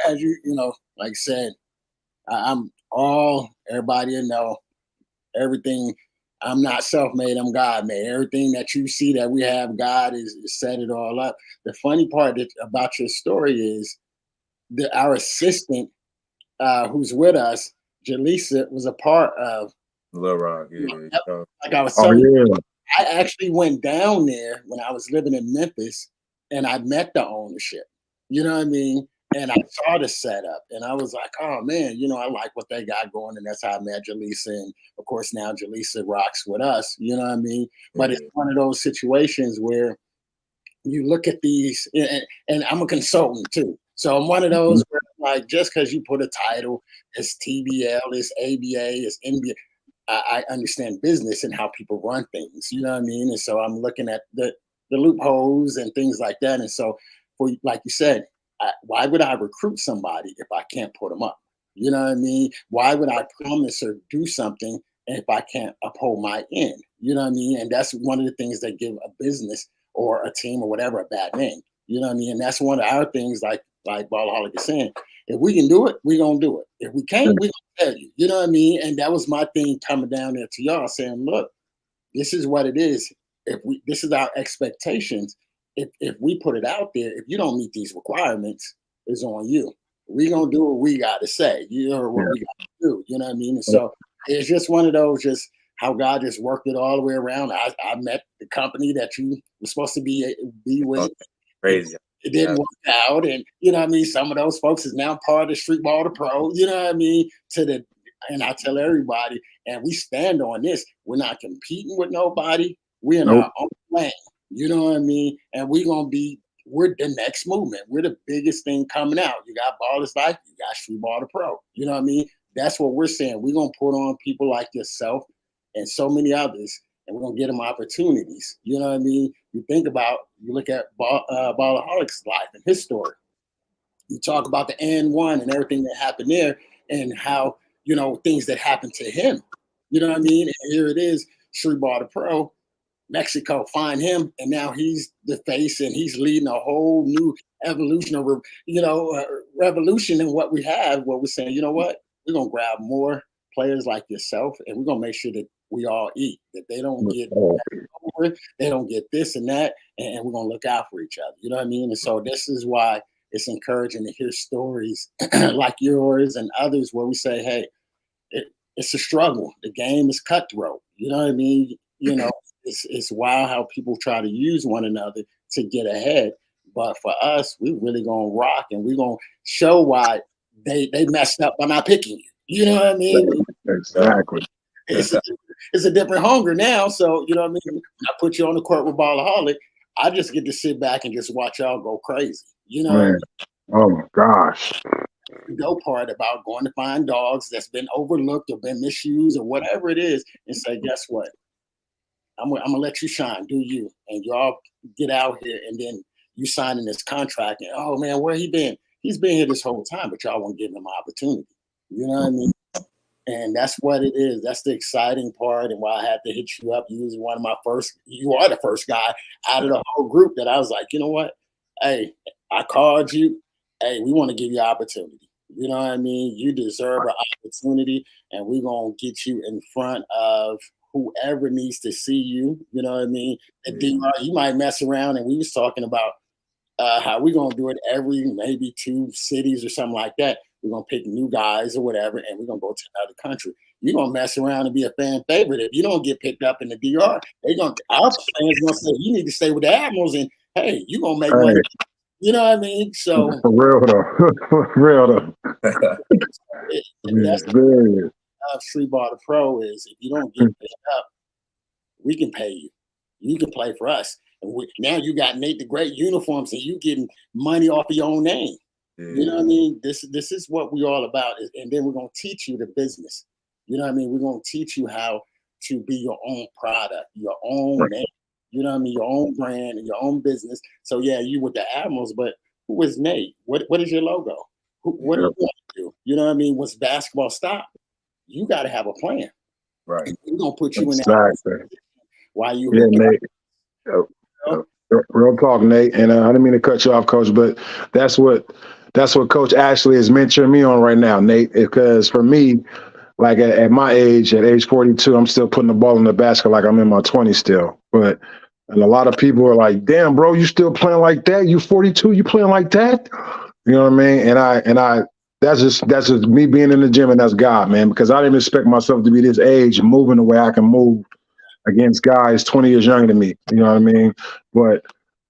as like I said, I'm all everybody know everything. I'm not self-made. I'm God-made. Everything that you see that we have, God is set it all up. The funny part about your story is that our assistant, who's with us, Jaleesa, was a part of. Little Rock, yeah. Like I was Oh telling you, yeah. I actually went down there when I was living in Memphis, and I met the ownership. You know what I mean? And I saw the setup, and I was like, "Oh man, I like what they got going." And that's how I met Jaleesa, and of course now Jaleesa rocks with us. You know what I mean? But it's one of those situations where you look at these, and I'm a consultant too. So I'm one of those where, like, just because you put a title, it's TBL, it's ABA, it's NBA. I understand business and how people run things. You know what I mean? And so I'm looking at the loopholes and things like that. And so, for like you said, why would I recruit somebody if I can't put them up? You know what I mean? Why would I promise or do something if I can't uphold my end? You know what I mean? And that's one of the things that give a business or a team or whatever a bad name. You know what I mean? And that's one of our things, like Ballaholic is saying. If we can do it, we're gonna do it. If we can't, we're gonna tell you. You know what I mean? And that was my thing coming down there to y'all saying, look, this is what it is. This is our expectations. If we put it out there, if you don't meet these requirements, it's on you. We gonna do what we gotta say. You know what we gotta do. You know what I mean? And so it's just one of those, just how God just worked it all the way around. I met the company that you were supposed to be with. Crazy. It didn't work out, and you know what I mean. Some of those folks is now part of Streetball to Pro. You know what I mean? And I tell everybody, and we stand on this. We're not competing with nobody. We're in our own lane. You know what I mean? And we're the next movement. We're the biggest thing coming out. You got Ballers Life, you got Streetball to Pro. You know what I mean? That's what we're saying. We're gonna put on people like yourself and so many others, and we're gonna get them opportunities. You know what I mean? You look at Ballaholic's life and his story. You talk about the N1 and everything that happened there, and how things that happened to him. You know what I mean? And here it is, Streetball to Pro. Mexico find him, and now he's the face, and he's leading a whole new evolution of revolution in what we have. What we're saying, you know what? We're gonna grab more players like yourself, and we're gonna make sure that we all eat. That they don't get they don't get this and that, and we're gonna look out for each other. You know what I mean? And so this is why it's encouraging to hear stories like yours and others where we say, hey, it's a struggle. The game is cutthroat. You know what I mean? It's wild how people try to use one another to get ahead. But for us, we really gonna rock, and we're gonna show why they messed up by not picking you. You know what I mean? Exactly. It's a different hunger now. So you know what I mean? When I put you on the court with Ballaholic, I just get to sit back and just watch y'all go crazy. You know what I mean? Oh my gosh. The dope part about going to find dogs that's been overlooked or been misused or whatever it is, and say, guess what? I'm gonna let you shine, do you, and y'all get out here, and then you sign in this contract, and oh man, where he been? He's been here this whole time, but y'all won't give him an opportunity. You know what I mean? And that's what it is. That's the exciting part, and why I had to hit you up. You was one of my first. You are the first guy out of the whole group that I was like, you know what? Hey, I called you. Hey, we want to give you an opportunity. You know what I mean? You deserve an opportunity, and we're gonna get you in front of whoever needs to see you. You know what I mean? You might mess around, and we was talking about how we're gonna do it every maybe 2 cities or something like that. We're gonna pick new guys or whatever, and we're gonna go to another country. You're gonna mess around and be a fan favorite. If you don't get picked up in the DR, our fans gonna say you need to stay with the Admirals, and hey, you're gonna make money. You know what I mean? So For real though. For real though. that's the Very. Streetball to Pro is if you don't get paid up, we can pay you. You can play for us. And now you got Nate the Great uniforms and you getting money off of your own name. You know what I mean? This is what we all about. And then we're going to teach you the business. You know what I mean? We're going to teach you how to be your own product, your own name. You know what I mean? Your own brand and your own business. So yeah, you with the Admirals, but who is Nate? What is your logo? What do you want to do? You know what I mean? Once basketball stop, you got to have a plan. Right. We're going to put you in that. Why you Nate. Real talk, Nate. And I didn't mean to cut you off, Coach, but that's what Coach Ashley is mentoring me on right now, Nate. Because for me, like at my age, at age 42, I'm still putting the ball in the basket like I'm in my 20s still. And a lot of people are like, "Damn, bro, you still playing like that? You 42, you playing like that?" You know what I mean? And I that's just me being in the gym, and that's God, man. Because I didn't expect myself to be this age, moving the way I can move against guys 20 years younger than me. You know what I mean? But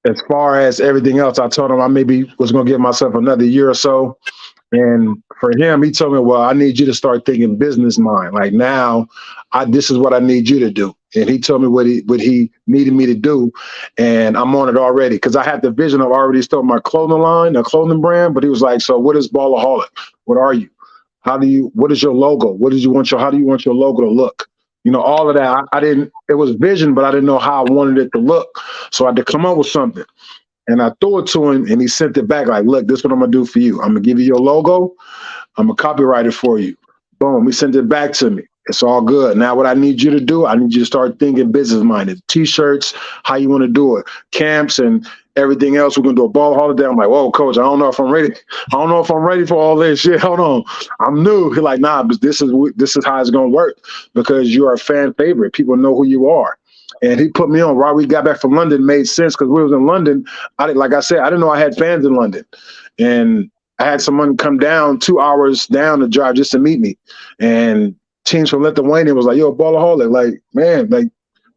as far as everything else, I told him I maybe was going to give myself another year or so. And for him, he told me, well, I need you to start thinking business mind. Like now, this is what I need you to do. And he told me what he needed me to do. And I'm on it already because I had the vision of already starting my clothing line, a clothing brand. But he was like, so what is Ballaholic? What are you? What is your logo? How do you want your logo to look? You know, all of that. I didn't, it was vision, but I didn't know how I wanted it to look. So I had to come up with something. And I threw it to him and he sent it back like, look, this is what I'm going to do for you. I'm going to give you your logo. I'm going to copyright it for you. Boom. He sent it back to me. It's all good. Now what I need you to do, I need you to start thinking business-minded. T-shirts, how you want to do it. Camps and everything else. We're going to do a ball holiday. I'm like, whoa, Coach, I don't know if I'm ready. I don't know if I'm ready for all this shit. Hold on. I'm new. He's like, nah, but this is how it's going to work because you're a fan favorite. People know who you are. And he put me on. Right, we got back from London made sense because we was in London. Like I said, I didn't know I had fans in London. And I had someone come down 2 hours down the drive just to meet me. And teams from Lithuania was like, yo, Ballaholic, like, man, like,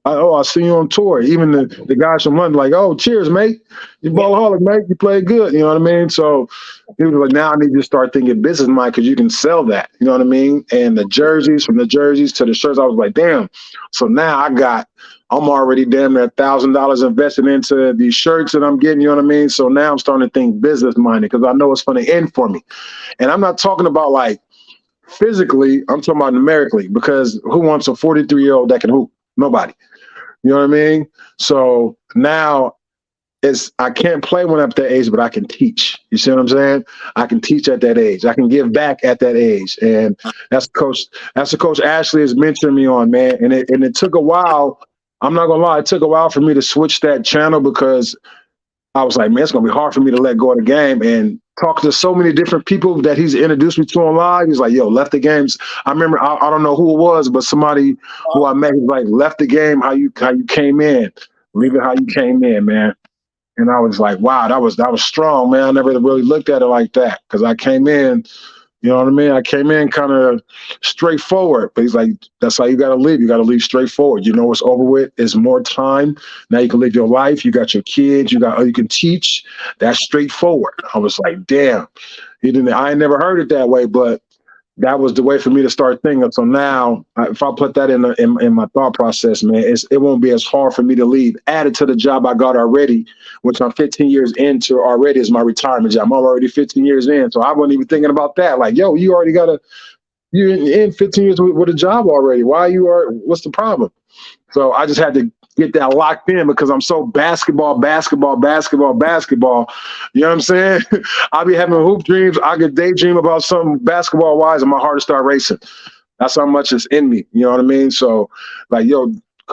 I see you on tour. Even the guys from London, like, oh, cheers, mate. You Ballaholic, mate. You played good. You know what I mean? So he was like, now I need you to start thinking business mind because you can sell that. You know what I mean? And the jerseys, from the jerseys to the shirts, I was like, damn. So now I'm already damn near $1,000 invested into these shirts that I'm getting. You know what I mean? So now I'm starting to think business minded because I know it's going to end for me. And I'm not talking about like physically. I'm talking about numerically because who wants a 43-year-old that can hoop? Nobody. You know what I mean? So now I can't play when I'm at that age, but I can teach. You see what I'm saying? I can teach at that age. I can give back at that age. And that's the coach Ashley is mentoring me on, man. And it took a while. I'm not gonna lie, it took a while for me to switch that channel because I was like, man, it's gonna be hard for me to let go of the game and talk to so many different people that he's introduced me to online. He's like, yo, left the games. I remember, I don't know who it was, but somebody who I met was like, left the game, how you came in, leave it how you came in, man. And I was like, wow, that was strong, man. I never really looked at it like that because I came in, you know what I mean? I came in kind of straightforward, but he's like, that's how you got to live. You got to leave straightforward. You know what's over with. It's more time. Now you can live your life. You got your kids. You can teach. That's straightforward. I was like, damn. I ain't never heard it that way, but that was the way for me to start thinking. So now, if I put that in my thought process, man, it won't be as hard for me to leave. Added to the job I got already, which I'm 15 years into already, is my retirement job. I'm already 15 years in, so I wasn't even thinking about that. Like, yo, you already you're in 15 years with a job already. What's the problem? So I just had to get that locked in because I'm so basketball. You know what I'm saying? I'll be having hoop dreams. I could daydream about something basketball wise and my heart will start racing. That's how much is in me. You know what I mean? So like, yo,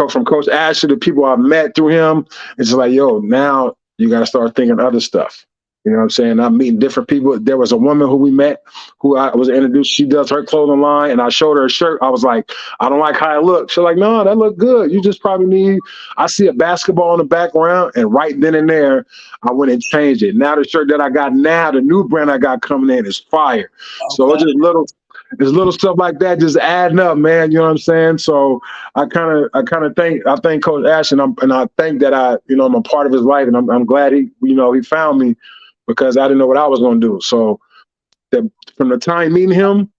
from Coach Asher, the people I've met through him, it's like, yo, now you got to start thinking other stuff. You know what I'm saying? I'm meeting different people. There was a woman who we met who I was introduced. She does her clothing line, and I showed her a shirt. I was like, I don't like how it looks. She's like, no, that look good. You just probably I see a basketball in the background, and right then and there, I went and changed it. Now the shirt that I got now, the new brand I got coming in is fire. Okay. So it's just little stuff like that just adding up, man. You know what I'm saying? So I thank Coach Ash, and I think that I'm a part of his life, and I'm glad he found me because I didn't know what I was going to do. So from the time meeting him,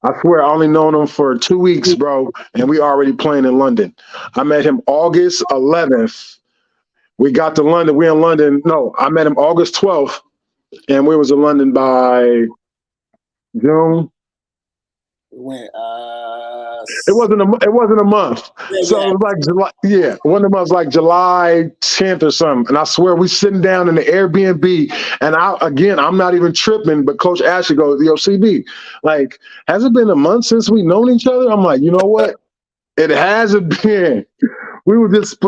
I swear I only known him for 2 weeks, bro, and we already playing in London. I met him August 11th. We got to London. We in London. No, I met him August 12th, and we was in London by June. When It wasn't a month. So it was like July. Yeah, one of them was like July 10th or something. And I swear we sitting down in the Airbnb. And I'm not even tripping, but Coach Ashley goes, "Yo, CB, like, has it been a month since we known each other?" I'm like, you know what? It hasn't been. We were just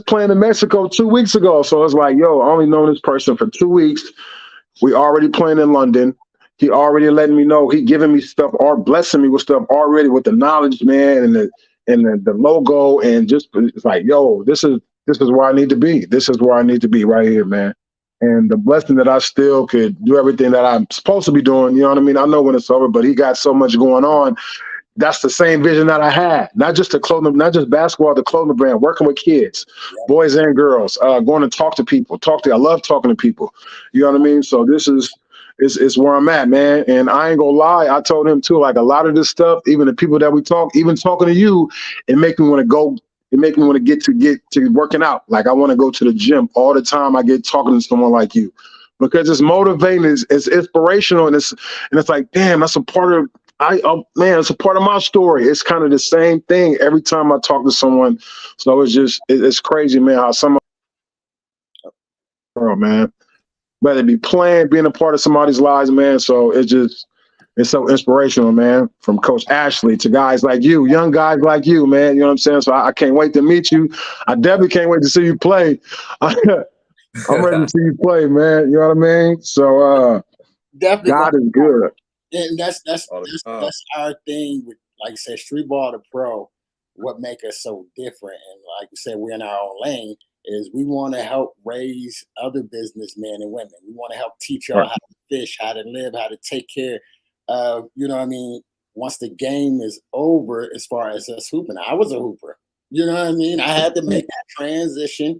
playing in Mexico 2 weeks ago. So it's like, yo, I only known this person for 2 weeks. We already playing in London. He already letting me know. He giving me stuff or blessing me with stuff already with the knowledge, man, and the logo, and just it's like, yo, this is where I need to be. This is where I need to be right here, man. And the blessing that I still could do everything that I'm supposed to be doing. You know what I mean? I know when it's over, but he got so much going on. That's the same vision that I had. Not just not just basketball, the clothing brand, working with kids, boys and girls, going to talk to people. I love talking to people. You know what I mean? So this is where I'm at, man. And I ain't gonna lie, I told him too, like a lot of this stuff, even the people that we talk, even talking to you, it make me want to go. It make me want to get to working out. Like I want to go to the gym all the time. I get talking to someone like you because it's motivating, it's inspirational, and it's like, damn, that's a part of. It's a part of my story. It's kind of the same thing every time I talk to someone. So it's crazy, man, how man, whether it be playing, being a part of somebody's lives, man. So it's so inspirational, man, from Coach Ashley to guys like you, young guys like you, man. You know what I'm saying? So I can't wait to meet you. I definitely can't wait to see you play. I'm ready to see you play, man. You know what I mean? So definitely, God is good. And that's our thing with, like I said, Streetball to Pro. What make us so different, and like you said, we're in our own lane, is we want to help raise other businessmen and women. We want to help teach y'all how to fish, how to live, how to take care of, you know what I mean, once the game is over, as far as us hooping. I was a hooper. You know what I mean? I had to make that transition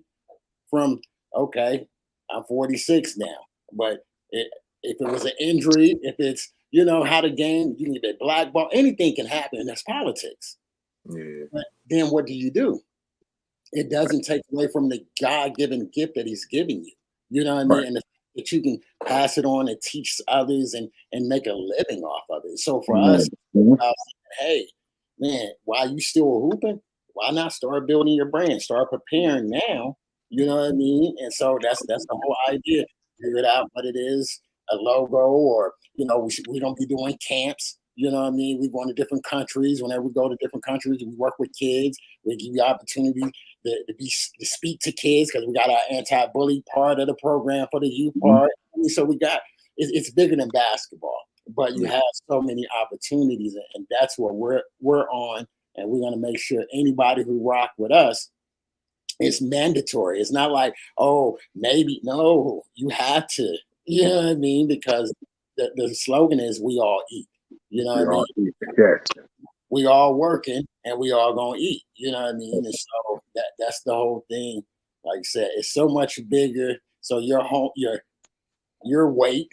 from, okay, I'm 46 now, but if it was an injury, if it's, you know, how the game, you need a blackball, anything can happen. That's politics. Yeah. But then what do? It doesn't take away from the God-given gift that he's giving you. You know what I mean? And that you can pass it on and teach others and make a living off of it. So for us, hey, man, while you still hooping, why not start building your brand? Start preparing now. You know what I mean? And so that's the whole idea. Figure out what it is, a logo, or, you know, we don't be doing camps. You know what I mean? We go to different countries. Whenever we go to different countries, we work with kids. We give you opportunity to speak to kids, because we got our anti-bully part of the program for the youth part. So we got, it's bigger than basketball, but you have so many opportunities, and that's what we're on. And we're going to make sure anybody who rock with us, it's mandatory. It's not like, oh, maybe. No, you have to. You know what I mean? Because the slogan is, we all eat. You know what I mean? We all working and we all gonna eat. You know what I mean? And so that's the whole thing. Like I said, it's so much bigger. So your weight,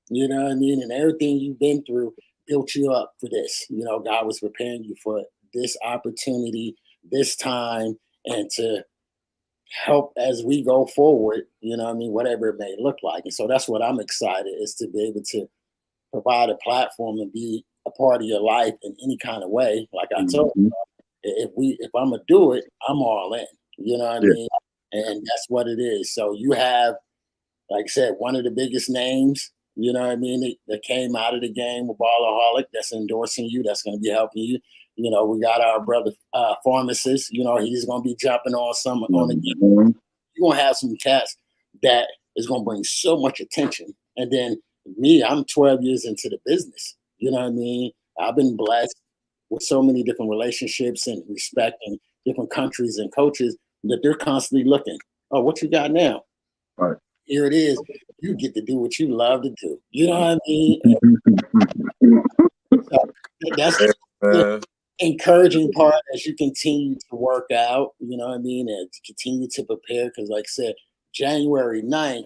you know what I mean, and everything you've been through built you up for this. You know, God was preparing you for this opportunity, this time, and to help as we go forward. You know what I mean? Whatever it may look like. And so that's what I'm excited, is to be able to provide a platform and be a part of your life in any kind of way. Like I told you, if I'm gonna do it, I'm all in. You know what I mean? And that's what it is. So you have, like I said, one of the biggest names, you know what I mean, that came out of the game with Ballaholic, that's endorsing you, that's going to be helping you. You know, we got our brother pharmacist, you know, he's going to be jumping on some on the game. You're going to have some cats that is going to bring so much attention. And then me, I'm 12 years into the business. You know what I mean? I've been blessed with so many different relationships and respecting different countries and coaches that they're constantly looking. Oh, what you got now? Right. Here it is. You get to do what you love to do. You know what I mean? So that's the encouraging part as you continue to work out, you know what I mean, and to continue to prepare. Because like I said, January 9th,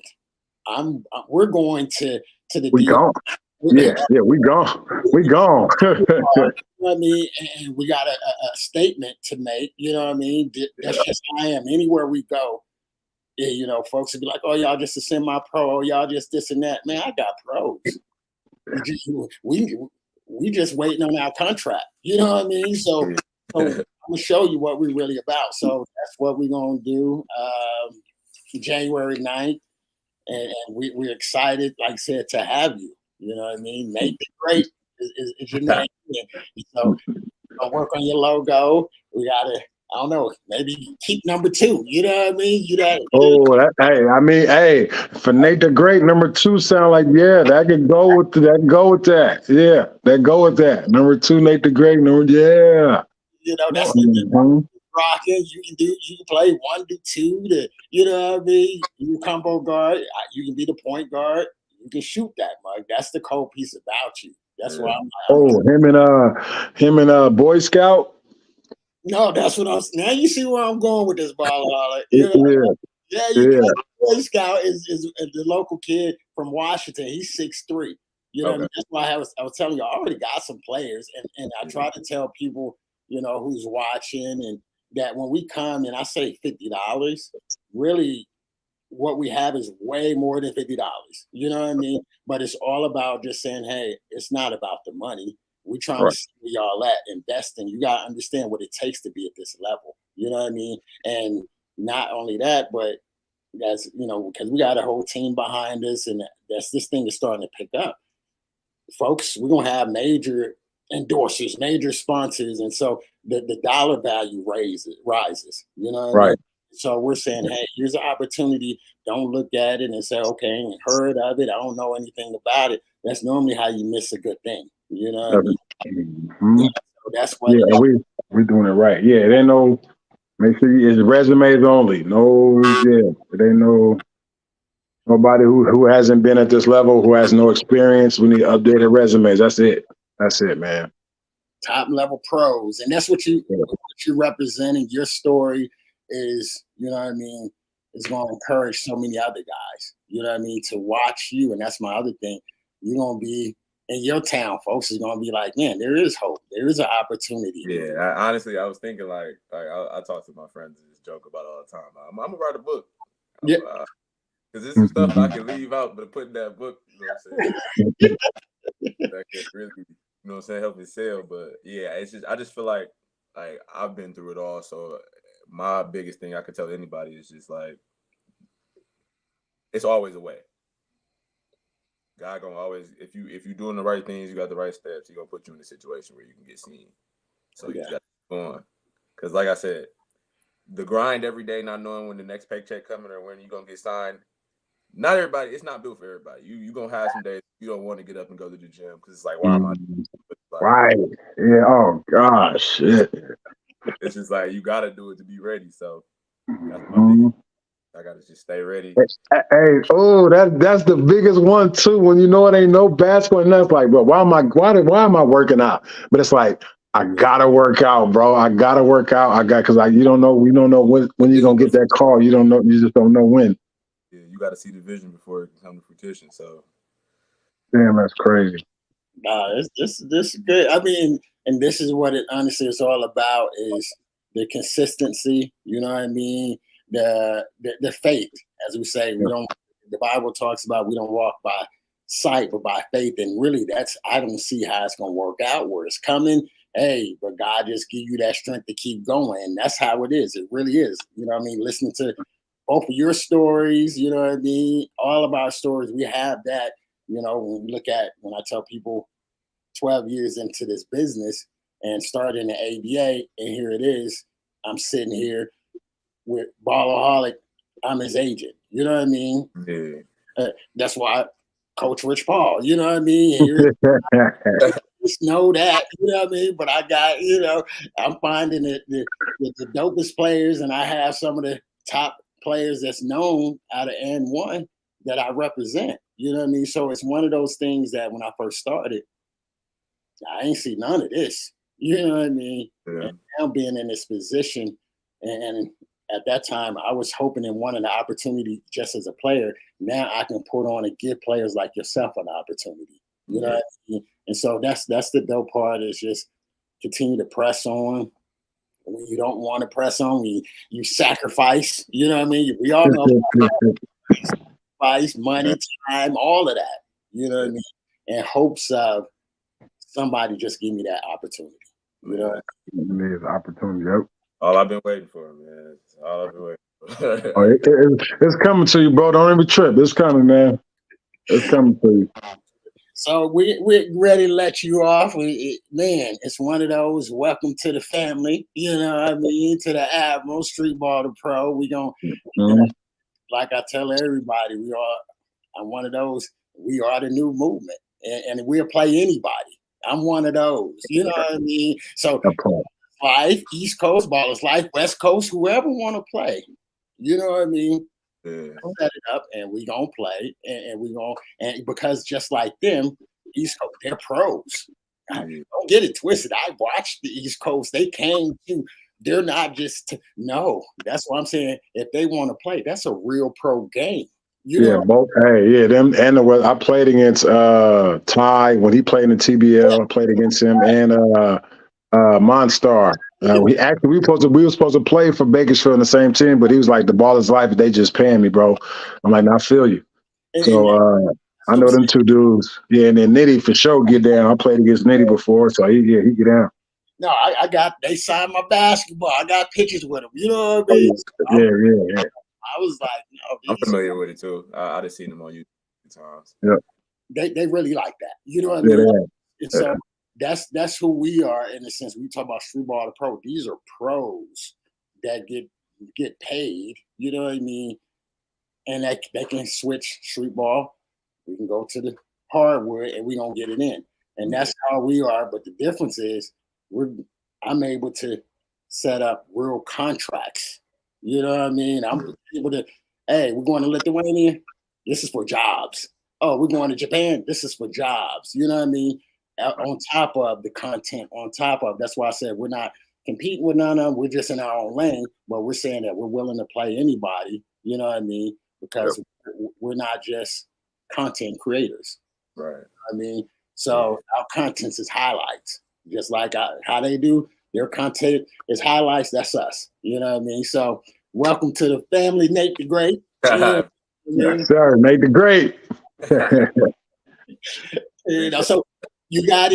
we're going to the We D. gone. Yeah, we gone. We gone. You know what I mean? And we got a statement to make. You know what I mean? That's just how I am. Anywhere we go, you know, folks would be like, "Oh, y'all just a semi-pro. Oh, y'all just this and that." Man, I got pros. We just waiting on our contract. You know what I mean? So I'm gonna show you what we're really about. So that's what we're gonna do. January 9th. And we're excited, like I said, to have you. You know what I mean? Nate the Great is your name. So work on your logo. We gotta, I don't know, maybe keep number 2. You know what I mean? Hey, for Nate the Great, number 2 sound like that could go with that. Go with that. Yeah, that go with that. Number 2, Nate the Great. You know, that's rocking. You can play 1 to 2 to, you know what I mean? You combo guard. You can be the point guard. You can shoot that mug. That's the cool piece about you. That's why him and Boy Scout. No, that's what I'm. Now you see where I'm going with this ball. You know? Boy Scout is the local kid from Washington. He's 6'3". You know what I mean? That's why I was telling you, I already got some players, and I try to tell people, you know, who's watching, and that when we come and I say $50, really what we have is way more than $50. You know what I mean? But it's all about just saying, hey, it's not about the money. We're trying to see where y'all at, investing. You got to understand what it takes to be at this level. You know what I mean? And not only that, but that's, you know, because we got a whole team behind us, and this thing is starting to pick up. Folks, we're going to have major endorsers, major sponsors. And so the dollar value rises, you know what I mean? So we're saying, hey, here's an opportunity. Don't look at it and say, okay, I ain't heard of it. I don't know anything about it. That's normally how you miss a good thing. You know what I mean? Yeah, so that's what we're doing it right. Yeah, it ain't no, make sure it's resumes only. No, it ain't nobody who hasn't been at this level, who has no experience. We need updated resumes. That's it, man. Top level pros. And that's what you're representing. Your story is, you know what I mean, is going to encourage so many other guys, you know what I mean, to watch you. And that's my other thing. You're going to be in your town, folks is going to be like, man, there is hope. There is an opportunity. Yeah, honestly, I was thinking like I talk to my friends and just joke about it all the time. I'm going to write a book. Because there's some stuff I can leave out, but put in that book, you know what I'm saying? That could really, you know what I'm saying, help me sell. But yeah, it's just, I just feel like I've been through it all. So my biggest thing I could tell anybody is just like, it's always a way. God gonna always, if you're doing the right things, you got the right steps, He gonna put you in a situation where you can get seen. So you just got to keep going. Because like I said, the grind every day, not knowing when the next paycheck coming or when you're gonna get signed. Not everybody. It's not built for everybody. You gonna have some days you don't want to get up and go to the gym because it's like, why am I? Right. Yeah. Oh gosh. Shit. It's just like you gotta do it to be ready. So that's my biggest. I gotta just stay ready. Hey, that's the biggest one too. When you know it ain't no basketball, and that's like, bro, why am I working out? But it's like, I gotta work out, bro. I gotta work out. Because we don't know when you're gonna get that call. You don't know. You just don't know when. Yeah, you got to see the vision before it can come to fruition. So, damn, that's crazy. Nah, this is good. I mean, and this is what it honestly is all about: is the consistency. You know what I mean? The faith, as we say. We don't. The Bible talks about we don't walk by sight, but by faith. And really, I don't see how it's gonna work out. Where it's coming. Hey, but God just give you that strength to keep going. And that's how it is. It really is. You know what I mean? Listening to both of your stories, you know what I mean? All of our stories, we have that, you know, when I tell people 12 years into this business and started in the ABA, and here it is, I'm sitting here with Ballaholic, I'm his agent. You know what I mean? Yeah. That's why Coach Rich Paul, you know what I mean? Just know that, you know what I mean? But I got, you know, I'm finding the dopest players, and I have some of the top players that's known out of N1 that I represent. You know what I mean? So it's one of those things that when I first started, I ain't see none of this. You know what I mean? Yeah. And now being in this position, and at that time, I was hoping and wanting the opportunity just as a player. Now I can put on and give players like yourself an opportunity. You know what I mean? And so that's the dope part, is just continue to press on. When you don't want to press on, you sacrifice. You know what I mean? We all know sacrifice, money, time, all of that. You know what I mean? In hopes of somebody just give me that opportunity. You know? There's opportunity. Yep. All I've been waiting for, man. All I've been waiting for. It's coming to you, bro. Don't even trip. It's coming, man. It's coming to you. So we're ready to let you off. Man, it's one of those. Welcome to the family. You know what I mean? To the Admiral, Streetball to Pro. We gonna, like I tell everybody, I'm one of those. We are the new movement, and we'll play anybody. I'm one of those. You know what I mean? So life, East Coast ballers, life, West Coast, whoever want to play. You know what I mean? We'll set it up and we gonna play, and we gonna, and because just like them, East Coast, they're pros. Don't get it twisted. I watched the East Coast. They came to. They're not just no. That's what I'm saying. If they want to play, that's a real pro game. You know? Both. Hey, them and I played against Ty when he played in the TBL. I played against him and Monstar. We were supposed to play for Bakersfield in the same team, but he was like, the ball is life. They just paying me, bro. I'm like, I feel you. So I know them two dudes. Yeah, and then Nitty for sure get down. I played against Nitty before, so he get down. No, they signed my basketball. I got pictures with them. You know what I mean? Yeah. I was like, no, I'm familiar with it too. I just seen them on YouTube times. Yeah. They really like that. You know what I mean? And so that's who we are in a sense. We talk about Streetball to Pro. These are pros that get paid. You know what I mean? And they can switch Streetball. We can go to the hardwood and we don't get it in. And that's how we are. But the difference is I'm able to set up real contracts. You know what I mean? I'm able to, hey, we're going to Lithuania. This is for jobs. Oh, we're going to Japan. This is for jobs. You know what I mean? On top of the content, that's why I said we're not competing with none of them. We're just in our own lane, but we're saying that we're willing to play anybody. You know what I mean? Because we're not just content creators. Right. You know what I mean? So our content is highlights, just like how they do. Their content is highlights. That's us. You know what I mean? So welcome to the family, Nate the Great. Yes, sir. Nate the Great. So you got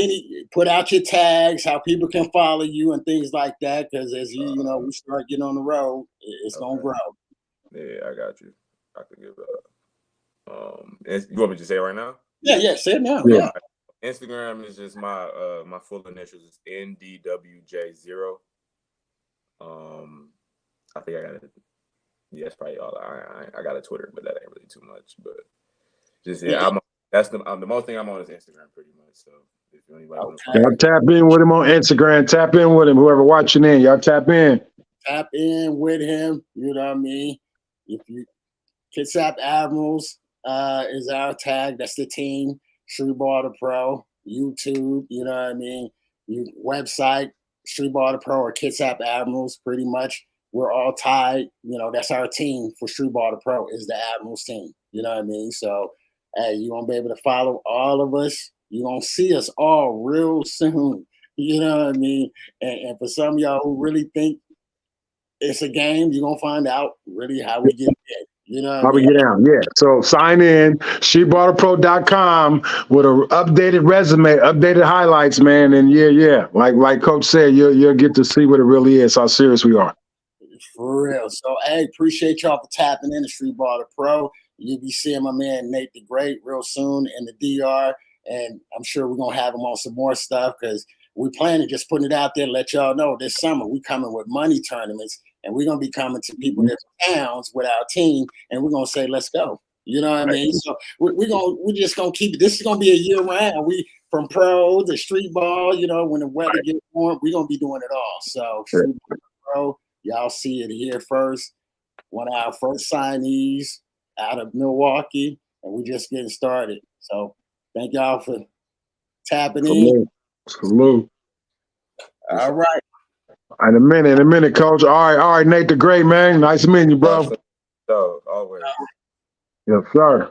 put out your tags, how people can follow you and things like that. Because as we start getting on the road, it's going to grow. Yeah, I got you. I can give you want me to say it right now? Yeah, say it now. Yeah. Instagram is just my full initials is NDWJ0. I think I got it. Yeah, that's probably all. I got a Twitter, but that ain't really too much. But just that's the most thing I'm on is Instagram pretty much. So if anybody y'all tap in with him on Instagram, tap in with him. Whoever watching in, y'all tap in. Tap in with him. You know what I mean? If you Kitsap Admirals is our tag. That's the team. Streetball to Pro, YouTube, you know what I mean? Website, Streetball to Pro or Kitsap Admirals, pretty much. We're all tied. You know, that's our team for Streetball to Pro is the Admirals team. You know what I mean? So, hey, you're going to be able to follow all of us. You're going to see us all real soon. You know what I mean? And for some of y'all who really think it's a game, you're going to find out really how we get there. You know how we get down, So sign in, streetballpro.com with an updated resume, updated highlights, man. And like Coach said, you'll get to see what it really is, how serious we are. For real. So, hey, appreciate y'all for tapping in the Streetball to Pro. You'll be seeing my man Nate the Great real soon in the DR. And I'm sure we're going to have him on some more stuff because we plan to just putting it out there, let y'all know this summer we coming with money tournaments. And we're going to be coming to people in towns with our team, and we're going to say, let's go. You know what I mean? So we're just going to keep it. This is going to be a year round. We from pro to street ball, you know, when the weather gets warm, we're going to be doing it all. So street ball, pro, y'all see it here first. One of our first signees out of Milwaukee, and we're just getting started. So thank y'all for tapping in. Salute. All right. In a minute, coach. All right, Nate the Great, man. Nice meeting you, bro. So, always. Yes, sir.